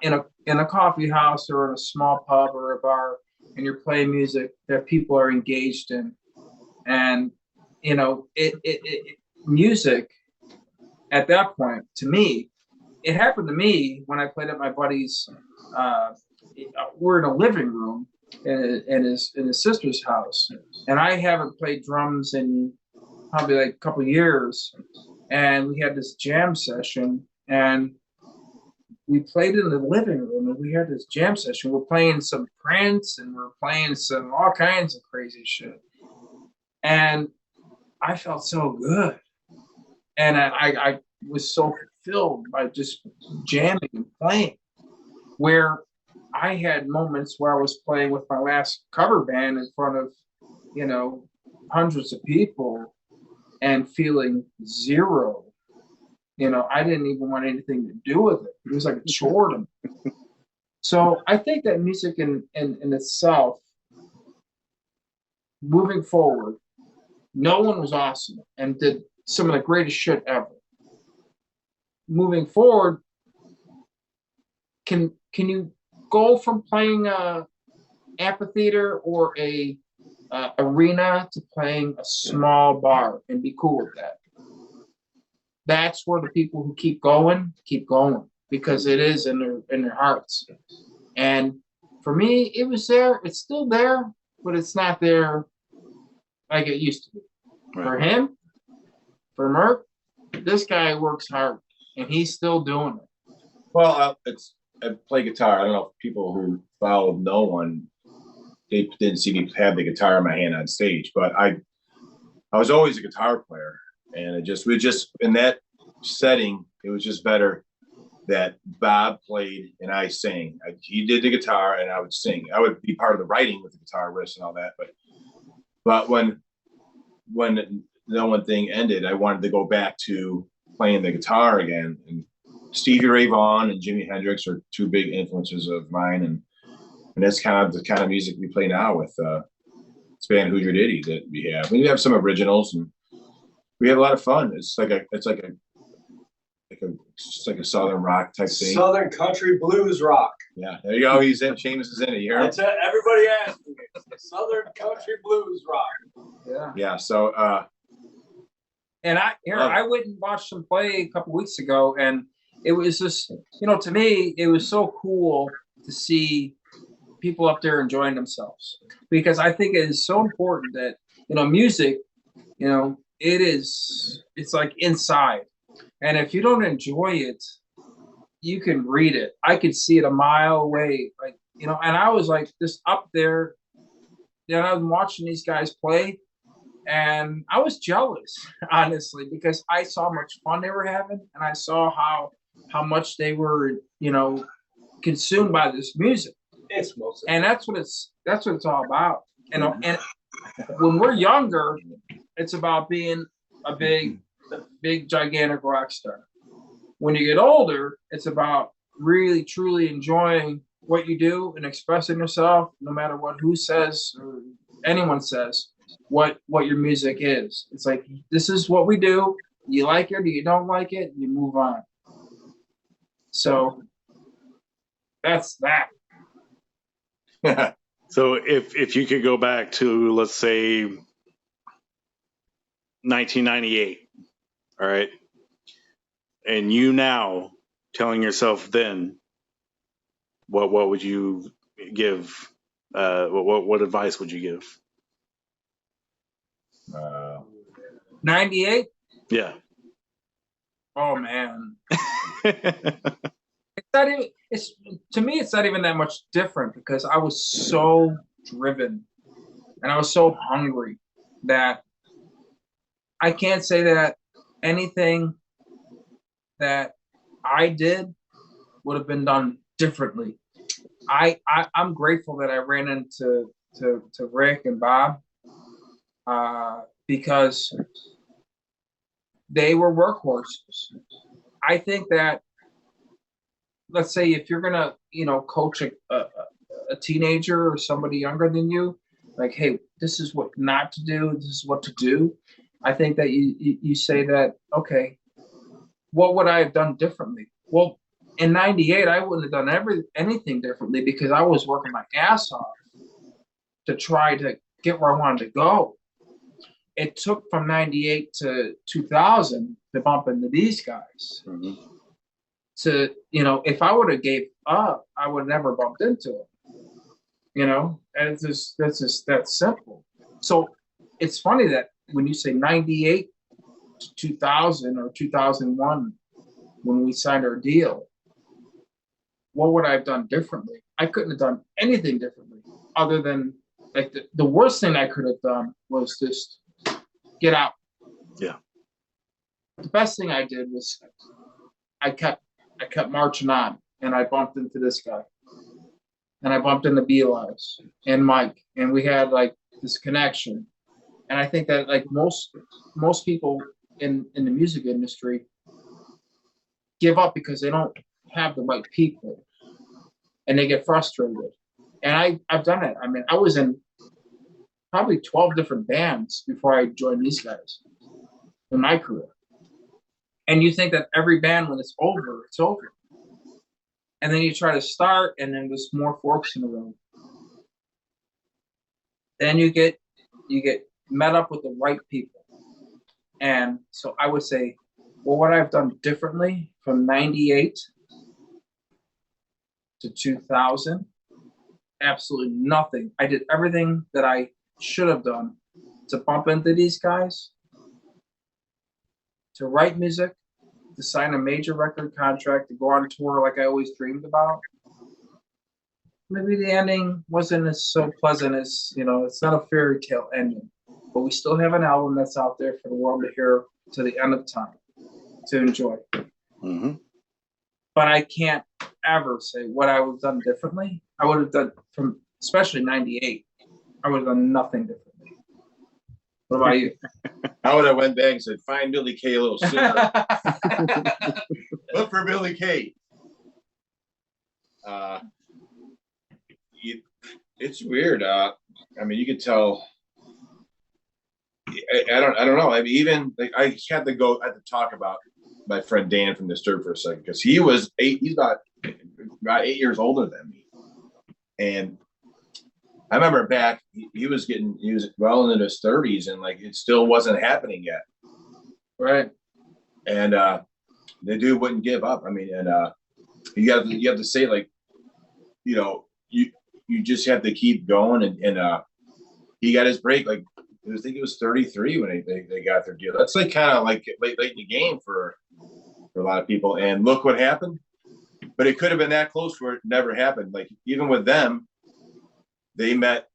in a coffee house or in a small pub or a bar, and you're playing music that people are engaged in. And, you know, music at that point, to me, it happened to me when I played at my buddy's. We're in a living room in his sister's house, and I haven't played drums in probably like a couple of years. And we had this jam session, and we played in the living room, and we had this jam session. We're playing some Prince, and we're playing some all kinds of crazy shit. And I felt so good. And I was so fulfilled by just jamming and playing, where I had moments where I was playing with my last cover band in front of, you know, hundreds of people and feeling zero. You know, I didn't even want anything to do with it. It was like a chore to me. So I think that music in itself, moving forward, no one was awesome and did some of the greatest shit ever. Moving forward, can you go from playing a amphitheater or a arena to playing a small bar and be cool with that? That's where the people who keep going because it is in their hearts. And for me, it was there. It's still there, but it's not there like it used to be. Right. For him, for Merck, this guy works hard, and he's still doing it. Well, I play guitar. I don't know if people who follow no one, they didn't see me have the guitar in my hand on stage, but I was always a guitar player, and we just in that setting, it was just better that Bob played and I sang. He did the guitar and I would sing. I would be part of the writing with the guitar riffs and all that, but when the No One thing ended, I wanted to go back to playing the guitar again. And Stevie Ray Vaughan and Jimi Hendrix are two big influences of mine, and that's kind of the kind of music we play now with this band Hoosier Diddy that we have. We have some originals, and we have a lot of fun. It's like a southern rock type thing. Southern country blues rock. Yeah, there you go. He's in. Seamus is in it. You heard him? Everybody asked me. Southern country blues rock. Yeah. Yeah. So. And I went and watched them play a couple weeks ago, and it was just, you know, to me, it was so cool to see people up there enjoying themselves, because I think it is so important that, you know, music, you know, it's like inside. And if you don't enjoy it, you can read it. I could see it a mile away, like, you know. And I was like just up there, you know, I was watching these guys play, and I was jealous, honestly, because I saw how much fun they were having, and I saw how much they were, you know, consumed by this music. It's mostly. And that's what it's all about. You know, and when we're younger, it's about being a big, gigantic rock star. When you get older, it's about really, truly enjoying what you do and expressing yourself, no matter what who says or anyone says what your music is. It's like, this is what we do. You like it or you don't like it, you move on. So that's that. So if you could go back to, let's say, 1998, all right, and you now telling yourself then, what would you give? What advice would you give? 98? Yeah. Oh man. It's not even, to me, it's not even that much different, because I was so driven and I was so hungry that I can't say that anything that I did would have been done differently. I'm grateful that I ran into Rick and Bob, because they were workhorses. I think that, let's say, if you're gonna, you know, coach a teenager or somebody younger than you, like, hey, this is what not to do, this is what to do. I think that you say that, okay, what would I have done differently? Well, in 98, I wouldn't have done anything differently, because I was working my ass off to try to get where I wanted to go. It took from 98 to 2000 to bump into these guys. Mm-hmm. To, you know, if I would have gave up, I would have never bumped into it. You know, and that's just that simple. So it's funny that when you say 98 to 2000 or 2001, when we signed our deal, what would I have done differently? I couldn't have done anything differently, other than, like, the worst thing I could have done was just get out. Yeah. The best thing I did was I kept marching on, and I bumped into this guy, and I bumped into Beelies and Mike, and we had like this connection. And I think that, like, most people in the music industry give up because they don't have the right people, and they get frustrated. And I've done it. I mean, I was in probably 12 different bands before I joined these guys in my career. And you think that every band, when it's over, it's over. And then you try to start, and then there's more forks in the road. Then you get met up with the right people. And so I would say, well, what I've done differently from 98 to 2000, absolutely nothing. I did everything that I should have done to bump into these guys, to write music, to sign a major record contract, to go on tour like I always dreamed about. Maybe the ending wasn't as so pleasant as, you know, it's not a fairy tale ending, but we still have an album that's out there for the world to hear to the end of time, to enjoy. Mm-hmm. But I can't ever say what I would have done differently. I would have done, from especially 98, I would have done nothing differently. What about you? I would have went back and said, find Billy Kay a little sooner. Look for Billy Kay. It's weird. I mean, you could tell. I don't know. I mean, even like I had to talk about my friend Dan from Disturbed for a second, because he was 8. He's about 8 years older than me, and I remember back he was well into his 30s, and like it still wasn't happening yet. Right. And the dude wouldn't give up. I mean, and you have to say, like, you know, you just have to keep going, and he got his break. Like, I think it was 33 when they got their deal. That's like kind of like late in the game for a lot of people. And look what happened. but it could have been that close where it never happened. Like even with them, they met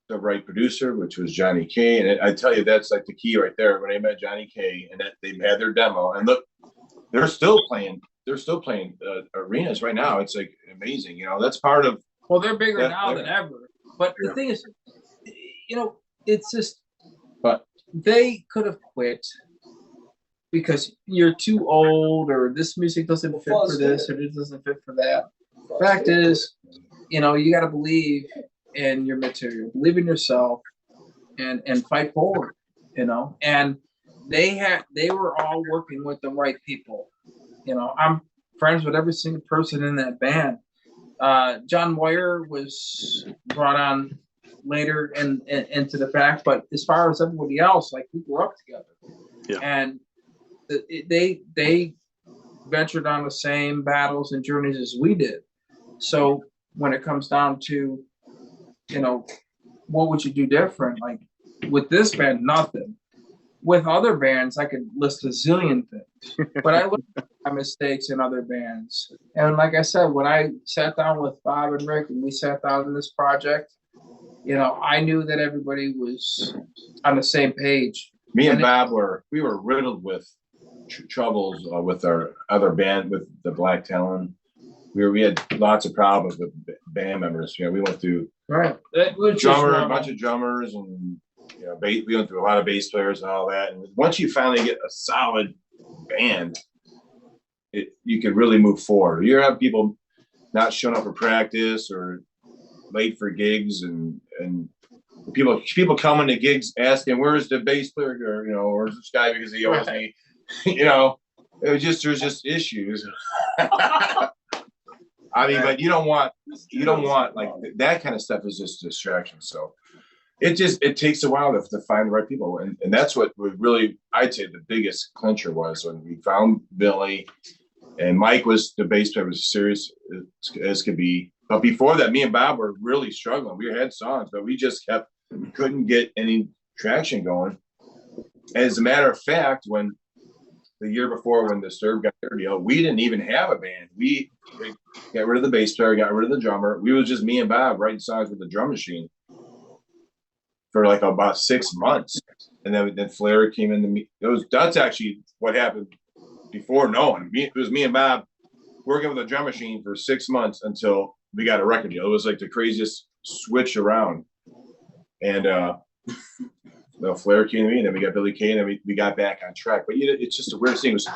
the right producer, which was Johnny K. And I tell you, that's like the key right there. When they met Johnny K. and that they had their demo, and look, they're still playing. They're still playing arenas right now. It's like amazing. You know, that's part of. Well, they're bigger now than ever. But the thing is, you know, it's just. But they could have quit because you're too old, or this music doesn't fit for this, or this doesn't fit for that. Fact is, you know, you got to believe in your material, believe in yourself, and fight forward. You know, and they were all working with the right people. You know, I'm friends with every single person in that band. John Moyer was brought on later into the fact, but as far as everybody else, like we grew up together, and they ventured on the same battles and journeys as we did. So when it comes down to, you know, what would you do different? Like with this band, nothing. With other bands, I could list a zillion things, but I look at my mistakes in other bands. And like I said, when I sat down with Bob and Rick and we sat down in this project, you know, I knew that everybody was on the same page. Me and Bob were riddled with troubles with our other band, with the Black Talon. We had lots of problems with band members. You know, we went through a bunch of drummers, and you know, we went through a lot of bass players and all that. And once you finally get a solid band, you can really move forward. You have people not showing up for practice or late for gigs, and people coming to gigs asking, "Where's the bass player?" Or, you know, "Where's this guy?" Because he owes me. You know, there's just issues. I mean, but you don't want like that kind of stuff is just distraction. So it takes a while to find the right people, and that's what we really, I'd say, the biggest clincher was when we found Billy, and Mike was the bass player, was serious as could be. But before that, me and Bob were really struggling. We had songs, but we just couldn't get any traction going. As a matter of fact, when the year before, when Disturbed got their deal, we didn't even have a band. We got rid of the bass player, got rid of the drummer. We was just me and Bob writing songs with the drum machine for like about 6 months, and then Flair came in to me. That's actually what happened before knowing. It was me and Bob working with the drum machine for 6 months until we got a record deal. It was like the craziest switch around. And Flair came to me, and then we got Billy Kay, and then we got back on track. But it's just a weird thing. It was,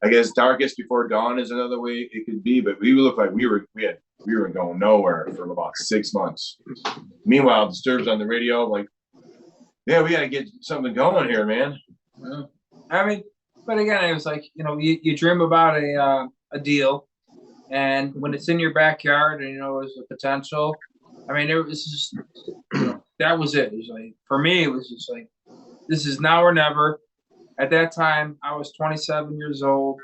I guess, darkest before dawn is another way it could be. But we looked like we were going nowhere for about 6 months. Meanwhile, Disturbed's on the radio, like, yeah, we got to get something going here, man. Yeah. I mean, but again, it was like, you know, you dream about a deal, and when it's in your backyard, and you know there's a potential. I mean, it was just, you know, that was it. It was like, for me, it was just like, this is now or never. At that time, I was 27 years old,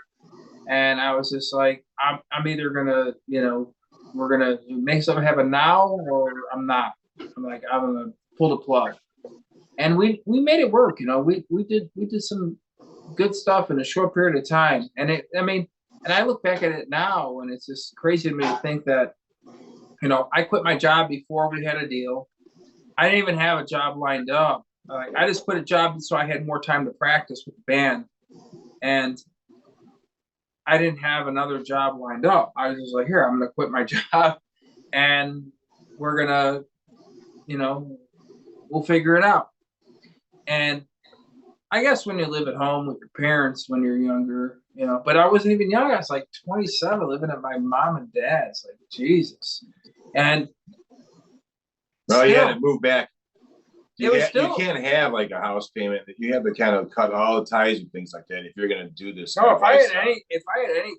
and I was just like, I'm either gonna, you know, we're gonna make something happen now, or I'm not. I'm like, I'm gonna pull the plug. And we made it work. You know, we did some good stuff in a short period of time. And and I look back at it now, and it's just crazy to me to think that, you know, I quit my job before we had a deal. I didn't even have a job lined up. I just quit a job so I had more time to practice with the band. And I didn't have another job lined up. I was just like, here, I'm going to quit my job, and we're going to, you know, we'll figure it out. And I guess when you live at home with your parents when you're younger, you know, but I wasn't even young. I was like 27, living at my mom and dad's. Like, Jesus. And well, you had to move back. You can't have like a house payment. You have to kind of cut all the ties and things like that if you're going to do this. No, if I had any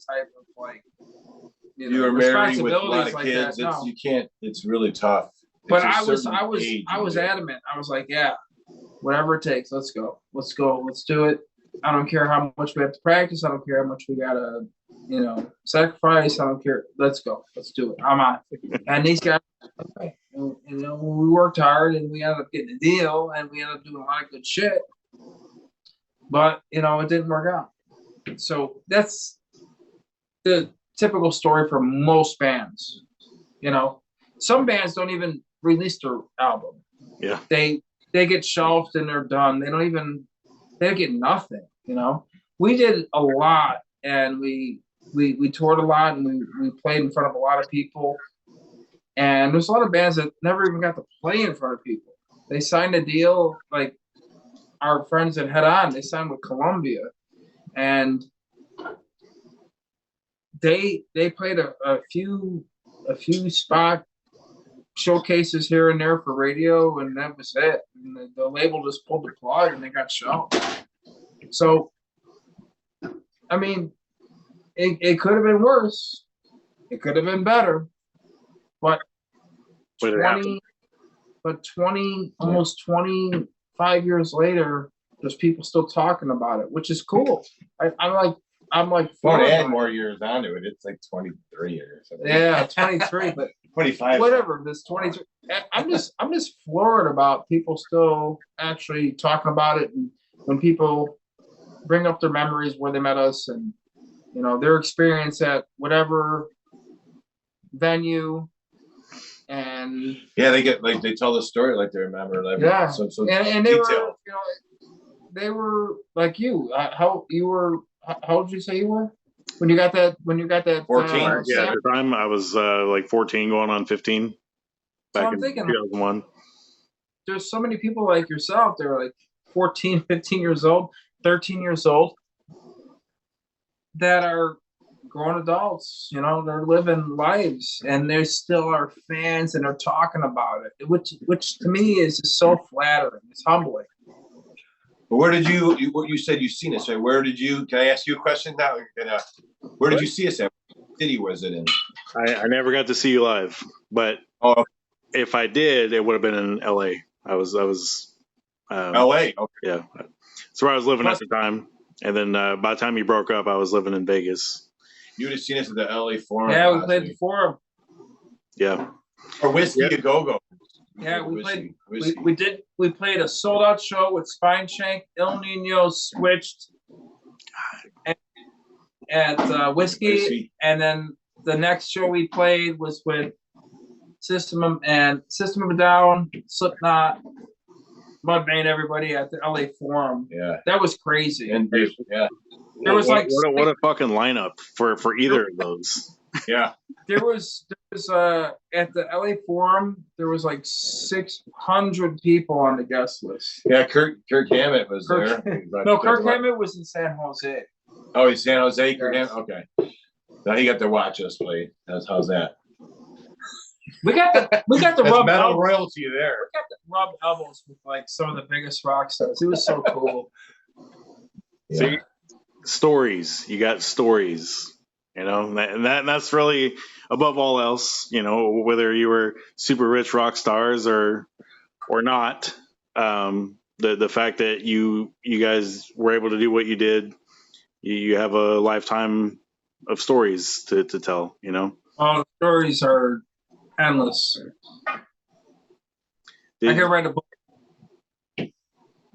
type of like, you were married with a lot of kids, you can't. It's really tough. But I was adamant. I was like, yeah, whatever it takes, let's go, let's do it. I don't care how much we have to practice. I don't care how much we gotta, you know, sacrifice. I don't care. Let's go. Let's do it. I'm on. And these guys, okay. And, you know, we worked hard, and we ended up getting a deal, and we ended up doing a lot of good shit. But you know, it didn't work out. So that's to typical story for most bands. You know, some bands don't even release their album. Yeah. They get shelved and they're done. They get nothing. You know, we did a lot, and we toured a lot, and we played in front of a lot of people. And there's a lot of bands that never even got to play in front of people. They signed a deal, like our friends at Head On. They signed with Columbia, and they played a few spot showcases here and there for radio, and that was it. And the label just pulled the plug, and they got shelved. So, I mean, it could have been worse. It could have been better, but 20, almost 25 years later, there's people still talking about it, which is cool. I'm like, Want to add more years onto it? It's like 23 years. Yeah, 23, but 25. whatever. This 23. I'm just floored about people still actually talking about it, and when people bring up their memories where they met us, and you know their experience at whatever venue. And yeah, they tell the story like they remember. Like, yeah, so and they were, you know, they were like you. How old did you say you were when you got that? 14. Yeah, at the time I was like 14, going on 15. Back in 2001. There's so many people like yourself. They're like 14, 15 years old, 13 years old, that are grown adults. You know, they're living lives, and they still are fans, and they're talking about it, which to me is just so flattering. It's humbling. But where did what you said you've seen us? Right? Where did you? Can I ask you a question now? Where did you see us at? What city was it in? I never got to see you live, but if I did, it would have been in LA. I was LA. Okay. Yeah, that's where I was living at the time. And then by the time you broke up, I was living in Vegas. You would have seen us at the LA Forum. Yeah, we played the Forum. Yeah. Or Whiskey a Go-Go. Yeah, we played. We played a sold out show with Spine Shank, El Nino, Switched, at Whiskey, and then the next show we played was with System of a Down, Slipknot, Mudvayne, everybody at the LA Forum. Yeah, that was crazy. And yeah, there was what a fucking lineup for either of those. Yeah, there was at the LA Forum, there was like 600 people on the guest list. Yeah, Kirk Hammett was there. No, Kirk Hammett was in San Jose. Oh, he's San Jose. Kirk Yes. Hammett. Okay, now he got to watch us play. How's that? We got the rub metal royalty there. We got the rub elbows with like some of the biggest rock stars. It was so cool. Yeah. See, stories. You got stories. You know, and that's really above all else. You know, whether you were super rich rock stars or not, the fact that you guys were able to do what you did, you have a lifetime of stories to tell. You know, the stories are endless. I can write a book.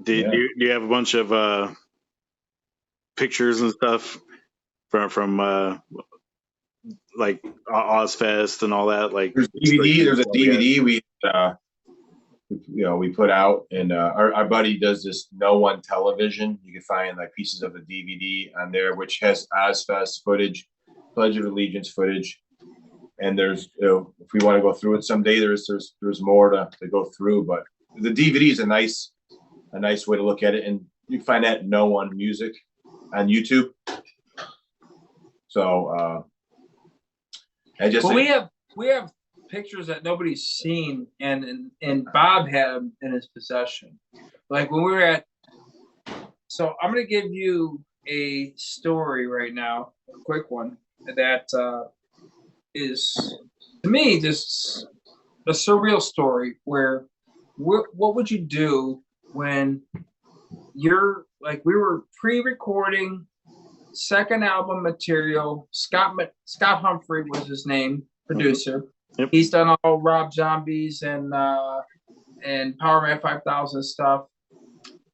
Do you have a bunch of pictures and stuff from like Ozfest and all that? Like there's a DVD we put out, and our buddy does this No One Television. You can find like pieces of the DVD on there, which has Ozfest footage, Pledge of Allegiance footage. And there's, if we want to go through it someday, there's more to go through. But the DVD is a nice way to look at it, and you can find that No One Music on YouTube. So, we have pictures that nobody's seen, and Bob had them in his possession. Like when we were at. So I'm going to give you a story right now, a quick one that. Is to me just a surreal story where what would you do when you're like, we were pre-recording second album material. Scott Humphrey was his name, producer. Yep. He's done all Rob Zombies and Power Man 5000 stuff,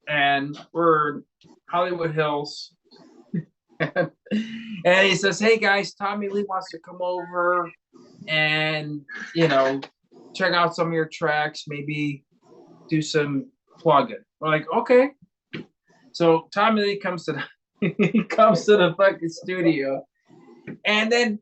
and we're Hollywood Hills, And he says, "Hey guys, Tommy Lee wants to come over and check out some of your tracks, maybe do some plugging." We're like, okay. So Tommy Lee comes to the fucking studio, and then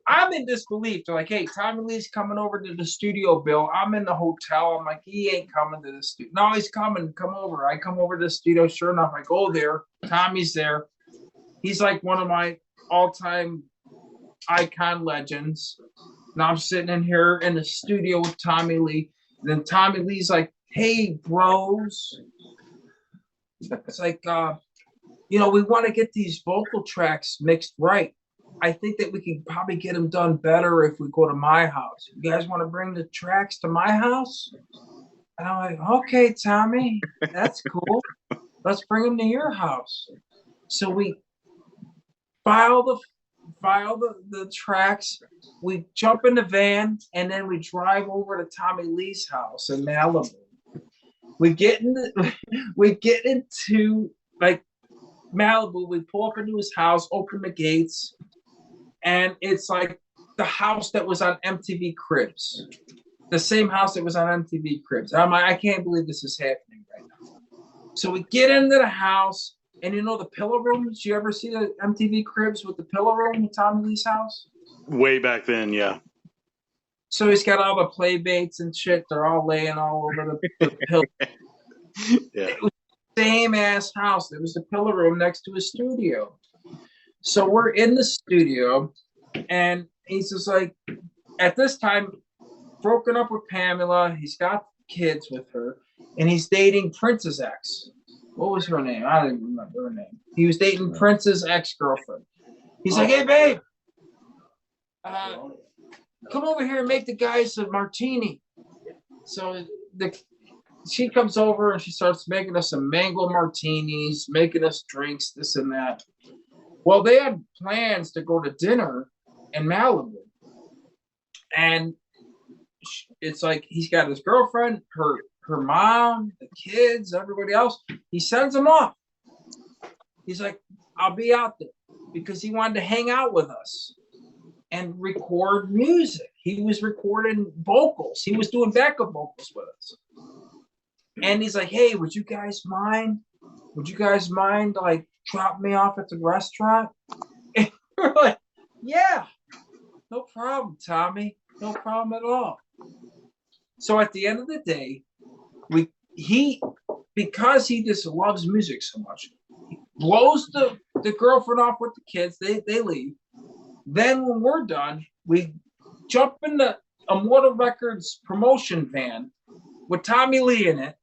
I'm in disbelief. They're like, "Hey, Tommy Lee's coming over to the studio, Bill." I'm in the hotel. I'm like, "He ain't coming to the studio." "No, he's coming. Come over." I come over to the studio. Sure enough, I go there. Tommy's there. He's like one of my all-time icon legends. Now I'm sitting in here in the studio with Tommy Lee. And then Tommy Lee's like, "Hey, bros." It's like, we want to get these vocal tracks mixed right. I think that we can probably get them done better if we go to my house. You guys want to bring the tracks to my house? And I'm like, "Okay, Tommy, that's cool. Let's bring them to your house." So we file the tracks. We jump in the van, and then we drive over to Tommy Lee's house in Malibu. We get into like Malibu. We pull up into his house, open the gates, and it's like the house that was on MTV Cribs, the same house that was on MTV Cribs. I'm like, I can't believe this is happening right now. So we get into the house, and the pillow room. Did you ever see the MTV Cribs with the pillow room in Tommy Lee's house? Way back then, yeah. So he's got all the playmates and shit. They're all laying all over the pillow. Yeah. It was the same ass house. There was a pillow room next to his studio. So we're in the studio, and he's just like, at this time, broken up with Pamela. He's got kids with her, and he's dating Prince's ex. What was her name? I don't even remember her name. He was dating Prince's ex-girlfriend. He's like, "Hey, babe, come over here and make the guys a martini." So she comes over and she starts making us some mango martinis, making us drinks, this and that. Well, they had plans to go to dinner in Malibu. And it's like he's got his girlfriend, her mom, the kids, everybody else. He sends them off. He's like, "I'll be out there," because he wanted to hang out with us and record music. He was recording vocals. He was doing backup vocals with us. And he's like, "Hey, would you guys mind? Like drop me off at the restaurant?" And we're like, "Yeah, no problem, Tommy. No problem at all." So at the end of the day, because he just loves music so much, he blows the girlfriend off with the kids. They leave. Then when we're done, we jump in the Immortal Records promotion van with Tommy Lee in it,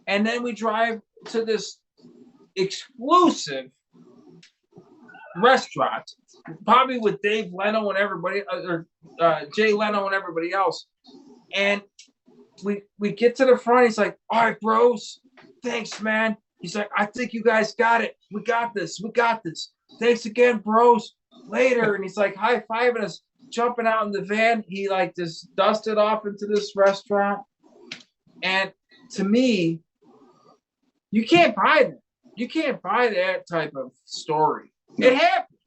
and then we drive to this exclusive restaurant, probably with Dave Leno and everybody, or Jay Leno and everybody else. And we get to the front. He's like, "All right, bros, thanks, man." He's like, "I think you guys got it. We got this. Thanks again, bros. Later." And he's like high-fiving us, jumping out in the van. He like just dusted off into this restaurant. And to me, you can't buy that. You can't buy that type of story. No. It happened.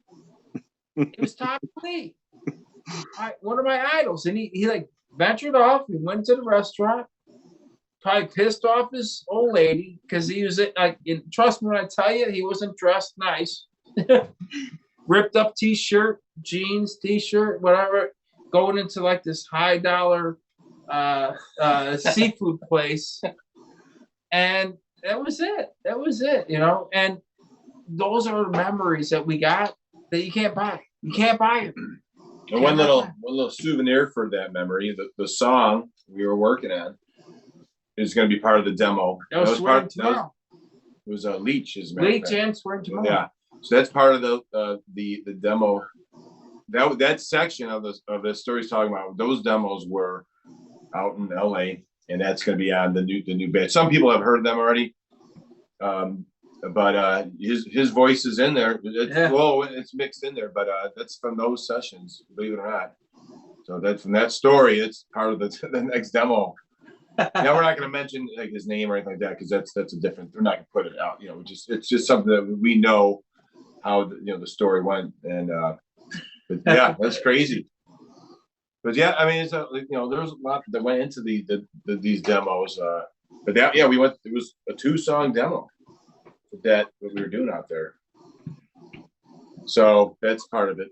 It was Tommy Lee, one of my idols. And he like ventured off. He went to the restaurant, probably pissed off his old lady because he was like, trust me when I tell you, he wasn't dressed nice. Ripped up t-shirt, jeans, t-shirt, whatever, going into like this $high seafood place. And that was it. And those are memories that we got that you can't buy. You can't buy it. And one little souvenir for that memory, the song we were working on is going to be part of the demo. That was Swearing Tomorrow. It was Leech, as a Leech and Swearing Tomorrow. Yeah, so that's part of the demo. That section of the stories talking about, those demos were out in LA, and that's going to be on the new band. Some people have heard them already, but his voice is in there. It's mixed in there, but that's from those sessions, believe it or not. So that's from that story. It's part of the next demo. Now we're not going to mention like his name or anything like that because that's a different. We're not going to put it out. It's just something that we know how the story went, and but yeah, that's crazy. But yeah, I mean, it's there was a lot that went into these demos. But that, yeah, it was a 2-song demo that what we were doing out there. So that's part of it.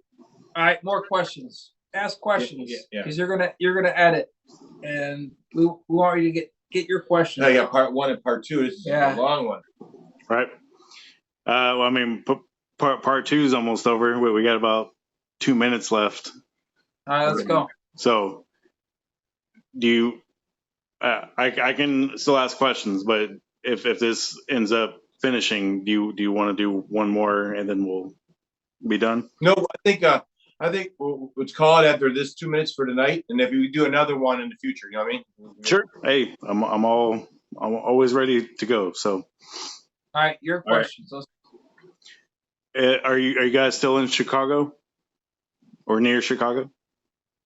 All right, more questions. Ask questions Yeah. because you're gonna edit, and we want you to get your questions. I got part 1 and part 2. This is a long one. Right. Well, I mean, part 2 is almost over. We got about 2 minutes left. All right, let's go. So, do you? I can still ask questions, but if this ends up finishing, do you want to do one more and then we'll be done? No, I think let's call it after this 2 minutes for tonight, and if we do another one in the future, you know what I mean? Sure. Hey, I'm always ready to go. So, all right, your questions. Right. Are you guys still in Chicago or near Chicago?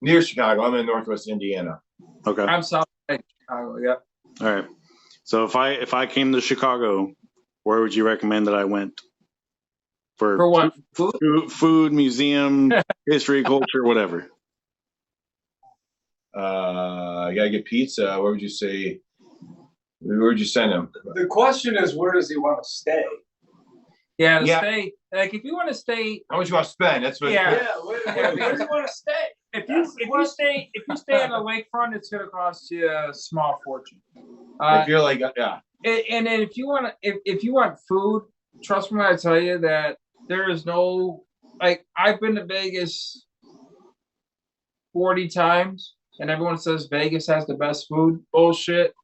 Near Chicago. I'm in Northwest Indiana. Okay. I'm south of Chicago. Yeah. All right. So if I came to Chicago, where would you recommend that I went? For what? Food, museum, history, culture, whatever. You gotta get pizza. Where would you say? Where would you send him? The question is, where does he want to stay? Yeah, stay. Like if you want to stay, how much you want to spend? That's what. Yeah. Where does he want to stay? If you stay on the lakefront, it's gonna cost you a small fortune. I feel like yeah. And then if you want food, trust me when I tell you that there is no, like, I've been to Vegas 40 times, and everyone says Vegas has the best food. Bullshit.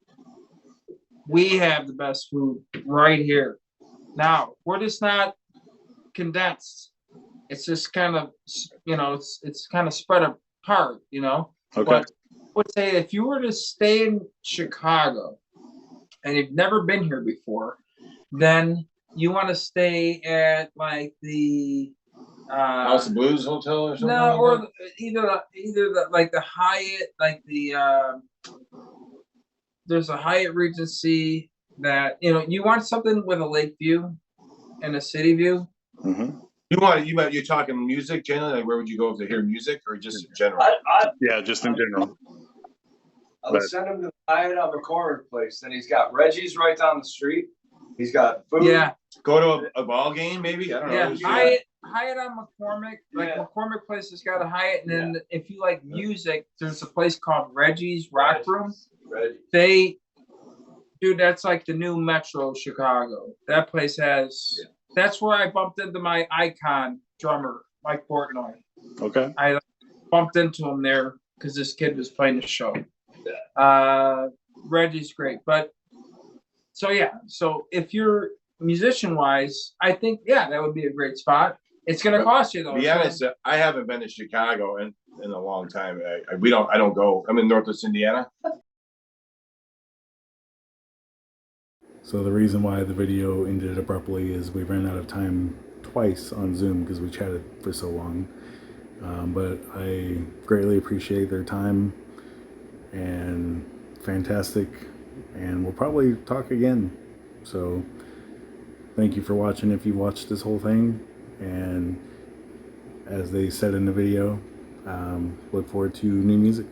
We have the best food right here. Now, we're just not condensed. It's just kind of, it's kind of spread apart, Okay. But I would say if you were to stay in Chicago and you've never been here before, then you want to stay at like the House of Blues Hotel or something. No, like or that? either the like the Hyatt, like the there's a Hyatt Regency that you want something with a lake view and a city view. Mm-hmm. You're talking music generally. Like where would you go to hear music, or just in general? Yeah, just in general. I would send him to the Hyatt on McCormick Place. Then he's got Reggie's right down the street. He's got food. Yeah. Go to a ball game, maybe. I don't know. Yeah, Hyatt on McCormick. Like McCormick Place has got a Hyatt, and then if you like music, there's a place called Reggie's Rock Room. Dude, that's like the new Metro Chicago. That place has. That's where I bumped into my icon drummer, Mike Portnoy. Okay. I bumped into him there because this kid was playing the show. Reggie's great, but so if you're musician wise, I think that would be a great spot. It's going to cost you though. To be honest, I haven't been to Chicago in a long time. I don't go. I'm in Northwest Indiana. So the reason why the video ended abruptly is we ran out of time twice on Zoom because we chatted for so long. But I greatly appreciate their time and fantastic, and we'll probably talk again. So thank you for watching if you watched this whole thing, and as they said in the video, look forward to new music.